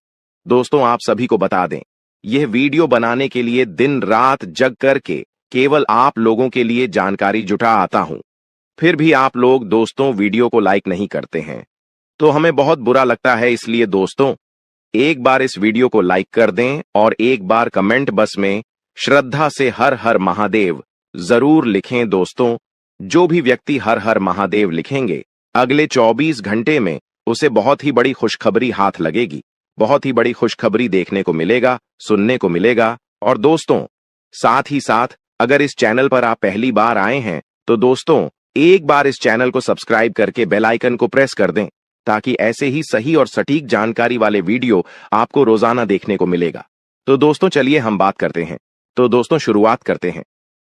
दोस्तों, आप सभी को बता दें, यह वीडियो बनाने के लिए दिन रात जग करके केवल आप लोगों के लिए जानकारी जुटा आता हूं। फिर भी आप लोग दोस्तों वीडियो को लाइक नहीं करते हैं, तो हमें बहुत बुरा लगता है। इसलिए दोस्तों एक बार इस वीडियो को लाइक कर दें और एक बार कमेंट बॉक्स में श्रद्धा से हर हर महादेव जरूर लिखें। दोस्तों, जो भी व्यक्ति हर हर महादेव लिखेंगे, अगले 24 घंटे में उसे बहुत ही बड़ी खुशखबरी हाथ लगेगी, बहुत ही बड़ी खुशखबरी देखने को मिलेगा, सुनने को मिलेगा। और दोस्तों साथ ही साथ अगर इस चैनल पर आप पहली बार आए हैं तो दोस्तों एक बार इस चैनल को सब्सक्राइब करके बेल आइकन को प्रेस कर दें, ताकि ऐसे ही सही और सटीक जानकारी वाले वीडियो आपको रोजाना देखने को मिलेगा। तो दोस्तों चलिए हम बात करते हैं। तो दोस्तों शुरुआत करते हैं।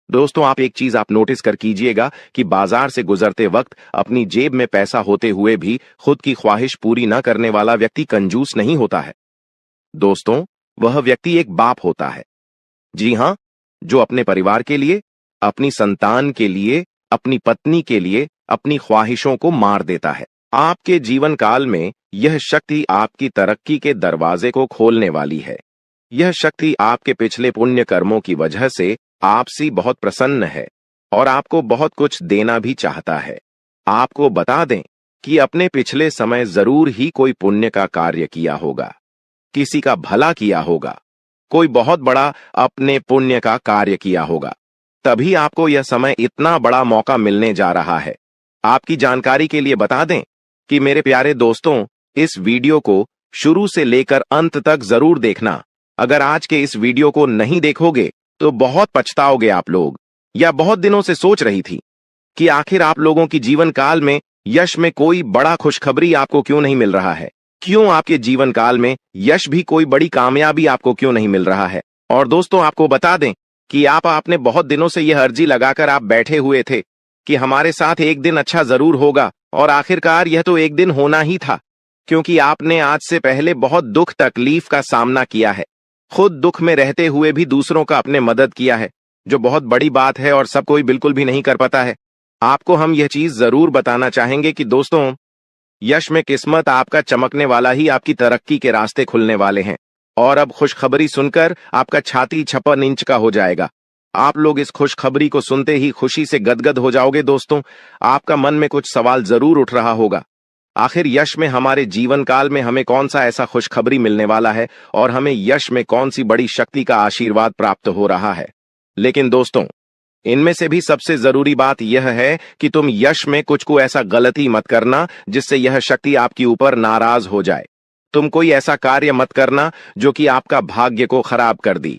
दोस्तों आप एक चीज आप नोटिस कर कीजिएगा कि बाजार से गुजरते वक्त अपनी जेब में पैसा होते हुए भी खुद की ख्वाहिश पूरी न करने वाला व्यक्ति कंजूस नहीं होता है। दोस्तों वह व्यक्ति एक बाप होता है, जी हां, जो अपने परिवार के लिए, अपनी संतान के लिए, अपनी पत्नी के लिए अपनी ख्वाहिशों को मार देता है। आपके जीवन काल में यह शक्ति आपकी तरक्की के दरवाजे को खोलने वाली है। यह शक्ति आपके पिछले पुण्य कर्मों की वजह से आपसे बहुत प्रसन्न है और आपको बहुत कुछ देना भी चाहता है। आपको बता दें कि अपने पिछले समय जरूर ही कोई पुण्य का कार्य किया होगा, किसी का भला किया होगा, कोई बहुत बड़ा अपने पुण्य का कार्य किया होगा, तभी आपको यह समय इतना बड़ा मौका मिलने जा रहा है। आपकी जानकारी के लिए बता दें कि मेरे प्यारे दोस्तों, इस वीडियो को शुरू से लेकर अंत तक जरूर देखना। अगर आज के इस वीडियो को नहीं देखोगे तो बहुत पछताओगे आप लोग। या बहुत दिनों से सोच रही थी कि आखिर आप लोगों की जीवन काल में यश में कोई बड़ा खुशखबरी आपको क्यों नहीं मिल रहा है, क्यों आपके जीवन काल में यश भी कोई बड़ी कामयाबी आपको क्यों नहीं मिल रहा है। और दोस्तों आपको बता दें कि आपने बहुत दिनों से यह अर्जी लगाकर आप बैठे हुए थे कि हमारे साथ एक दिन अच्छा जरूर होगा, और आखिरकार यह तो एक दिन होना ही था, क्योंकि आपने आज से पहले बहुत दुख तकलीफ का सामना किया है, खुद दुख में रहते हुए भी दूसरों का अपने मदद किया है, जो बहुत बड़ी बात है और सब कोई बिल्कुल भी नहीं कर पाता है। आपको हम यह चीज जरूर बताना चाहेंगे कि दोस्तों यश में किस्मत आपका चमकने वाला ही आपकी तरक्की के रास्ते खुलने वाले हैं। और अब खुशखबरी सुनकर आपका छाती 56 इंच का हो जाएगा। आप लोग इस खुशखबरी को सुनते ही खुशी से गदगद हो जाओगे। दोस्तों आपका मन में कुछ सवाल जरूर उठ रहा होगा, आखिर यश में हमारे जीवन काल में हमें कौन सा ऐसा खुशखबरी मिलने वाला है और हमें यश में कौन सी बड़ी शक्ति का आशीर्वाद प्राप्त हो रहा है। लेकिन दोस्तों इनमें से भी सबसे जरूरी बात यह है कि तुम यश में कुछ को ऐसा गलती मत करना जिससे यह शक्ति आपके ऊपर नाराज हो जाए। तुम कोई ऐसा कार्य मत करना जो कि आपका भाग्य को खराब कर दी।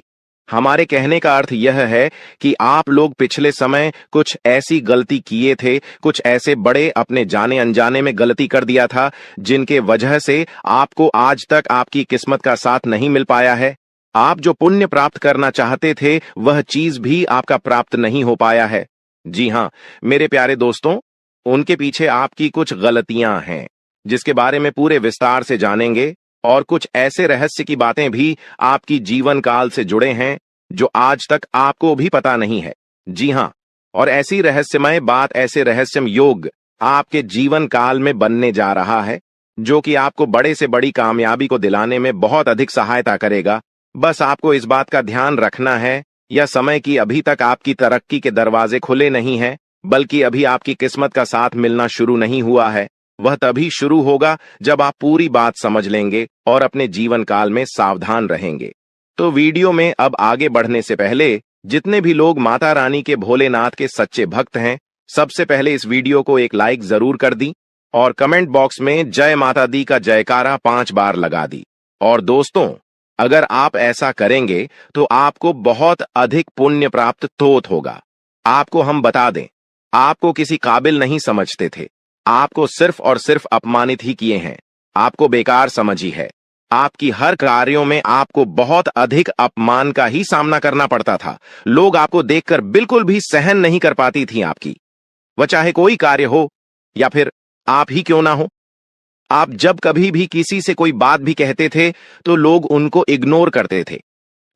हमारे कहने का अर्थ यह है कि आप लोग पिछले समय कुछ ऐसी गलती किए थे, कुछ ऐसे बड़े अपने जाने अनजाने में गलती कर दिया था जिनके वजह से आपको आज तक आपकी किस्मत का साथ नहीं मिल पाया है। आप जो पुण्य प्राप्त करना चाहते थे वह चीज भी आपका प्राप्त नहीं हो पाया है। जी हां मेरे प्यारे दोस्तों, उनके पीछे आपकी कुछ गलतियां हैं जिसके बारे में पूरे विस्तार से जानेंगे, और कुछ ऐसे रहस्य की बातें भी आपकी जीवन काल से जुड़े हैं जो आज तक आपको भी पता नहीं है। जी हां, और ऐसी रहस्यमय बात, ऐसे रहस्यम योग आपके जीवन काल में बनने जा रहा है, जो कि आपको बड़े से बड़ी कामयाबी को दिलाने में बहुत अधिक सहायता करेगा। बस आपको इस बात का ध्यान रखना है, यह समय की अभी तक आपकी तरक्की के दरवाजे खुले नहीं हैं, बल्कि अभी आपकी किस्मत का साथ मिलना शुरू नहीं हुआ है। वह तभी शुरू होगा जब आप पूरी बात समझ लेंगे और अपने जीवन काल में सावधान रहेंगे। तो वीडियो में अब आगे बढ़ने से पहले जितने भी लोग माता रानी के भोलेनाथ के सच्चे भक्त हैं, सबसे पहले इस वीडियो को एक लाइक जरूर कर दी और कमेंट बॉक्स में जय माता दी का जयकारा 5 बार लगा दी। और दोस्तों, अगर आप ऐसा करेंगे तो आपको बहुत अधिक पुण्य प्राप्त तोत होगा। आपको हम बता दें, आपको किसी काबिल नहीं समझते थे, आपको सिर्फ और सिर्फ अपमानित ही किए हैं, आपको बेकार समझी है। आपकी हर कार्यों में आपको बहुत अधिक अपमान का ही सामना करना पड़ता था। लोग आपको देखकर बिल्कुल भी सहन नहीं कर पाती थी आपकी, वह चाहे कोई कार्य हो या फिर आप ही क्यों ना हो। आप जब कभी भी किसी से कोई बात भी कहते थे तो लोग उनको इग्नोर करते थे।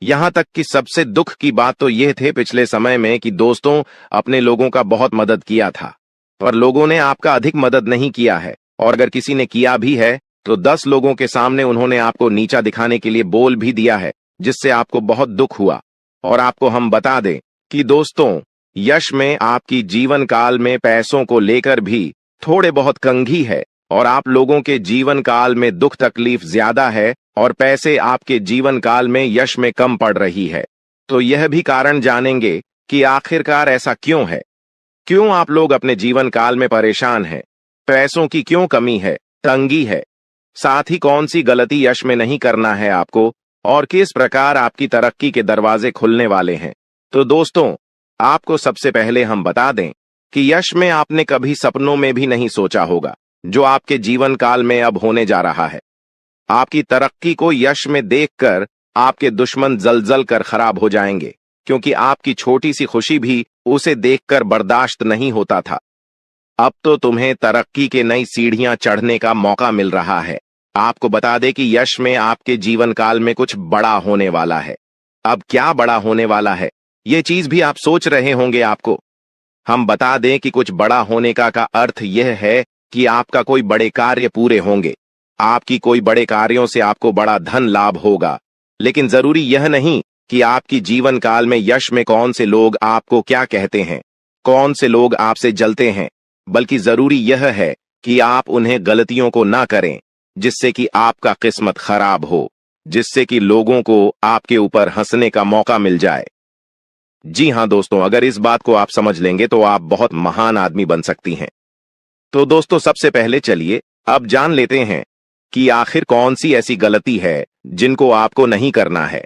यहां तक कि सबसे दुख की बात तो यह थे पिछले समय में कि दोस्तों अपने लोगों का बहुत मदद किया था, पर लोगों ने आपका अधिक मदद नहीं किया है, और अगर किसी ने किया भी है तो 10 लोगों के सामने उन्होंने आपको नीचा दिखाने के लिए बोल भी दिया है, जिससे आपको बहुत दुख हुआ। और आपको हम बता दें कि दोस्तों, यश में आपकी जीवन काल में पैसों को लेकर भी थोड़े बहुत कंघी है, और आप लोगों के जीवन काल में दुख तकलीफ ज्यादा है और पैसे आपके जीवन काल में यश में कम पड़ रही है। तो यह भी कारण जानेंगे कि आखिरकार ऐसा क्यों है, क्यों आप लोग अपने जीवन काल में परेशान हैं, पैसों की क्यों कमी है, तंगी है, साथ ही कौन सी गलती यश में नहीं करना है आपको, और किस प्रकार आपकी तरक्की के दरवाजे खुलने वाले हैं। तो दोस्तों, आपको सबसे पहले हम बता दें कि यश में आपने कभी सपनों में भी नहीं सोचा होगा, जो आपके जीवन काल में अब होने जा रहा है। आपकी तरक्की को यश में देखकर आपके दुश्मन जल कर खराब हो जाएंगे, क्योंकि आपकी छोटी सी खुशी भी उसे देखकर बर्दाश्त नहीं होता था। अब तो तुम्हें तरक्की के नई सीढ़ियां चढ़ने का मौका मिल रहा है। आपको बता दें कि यश में आपके जीवन काल में कुछ बड़ा होने वाला है। अब क्या बड़ा होने वाला है, ये चीज भी आप सोच रहे होंगे। आपको हम बता दें कि कुछ बड़ा होने का अर्थ यह है कि आपका कोई बड़े कार्य पूरे होंगे, आपकी कोई बड़े कार्यों से आपको बड़ा धन लाभ होगा। लेकिन जरूरी यह नहीं कि आपकी जीवन काल में यश में कौन से लोग आपको क्या कहते हैं, कौन से लोग आपसे जलते हैं, बल्कि जरूरी यह है कि आप उन्हें गलतियों को ना करें जिससे कि आपका किस्मत खराब हो, जिससे कि लोगों को आपके ऊपर हंसने का मौका मिल जाए। जी हां दोस्तों, अगर इस बात को आप समझ लेंगे तो आप बहुत महान आदमी बन सकती हैं। तो दोस्तों, सबसे पहले चलिए अब जान लेते हैं कि आखिर कौन सी ऐसी गलती है जिनको आपको नहीं करना है।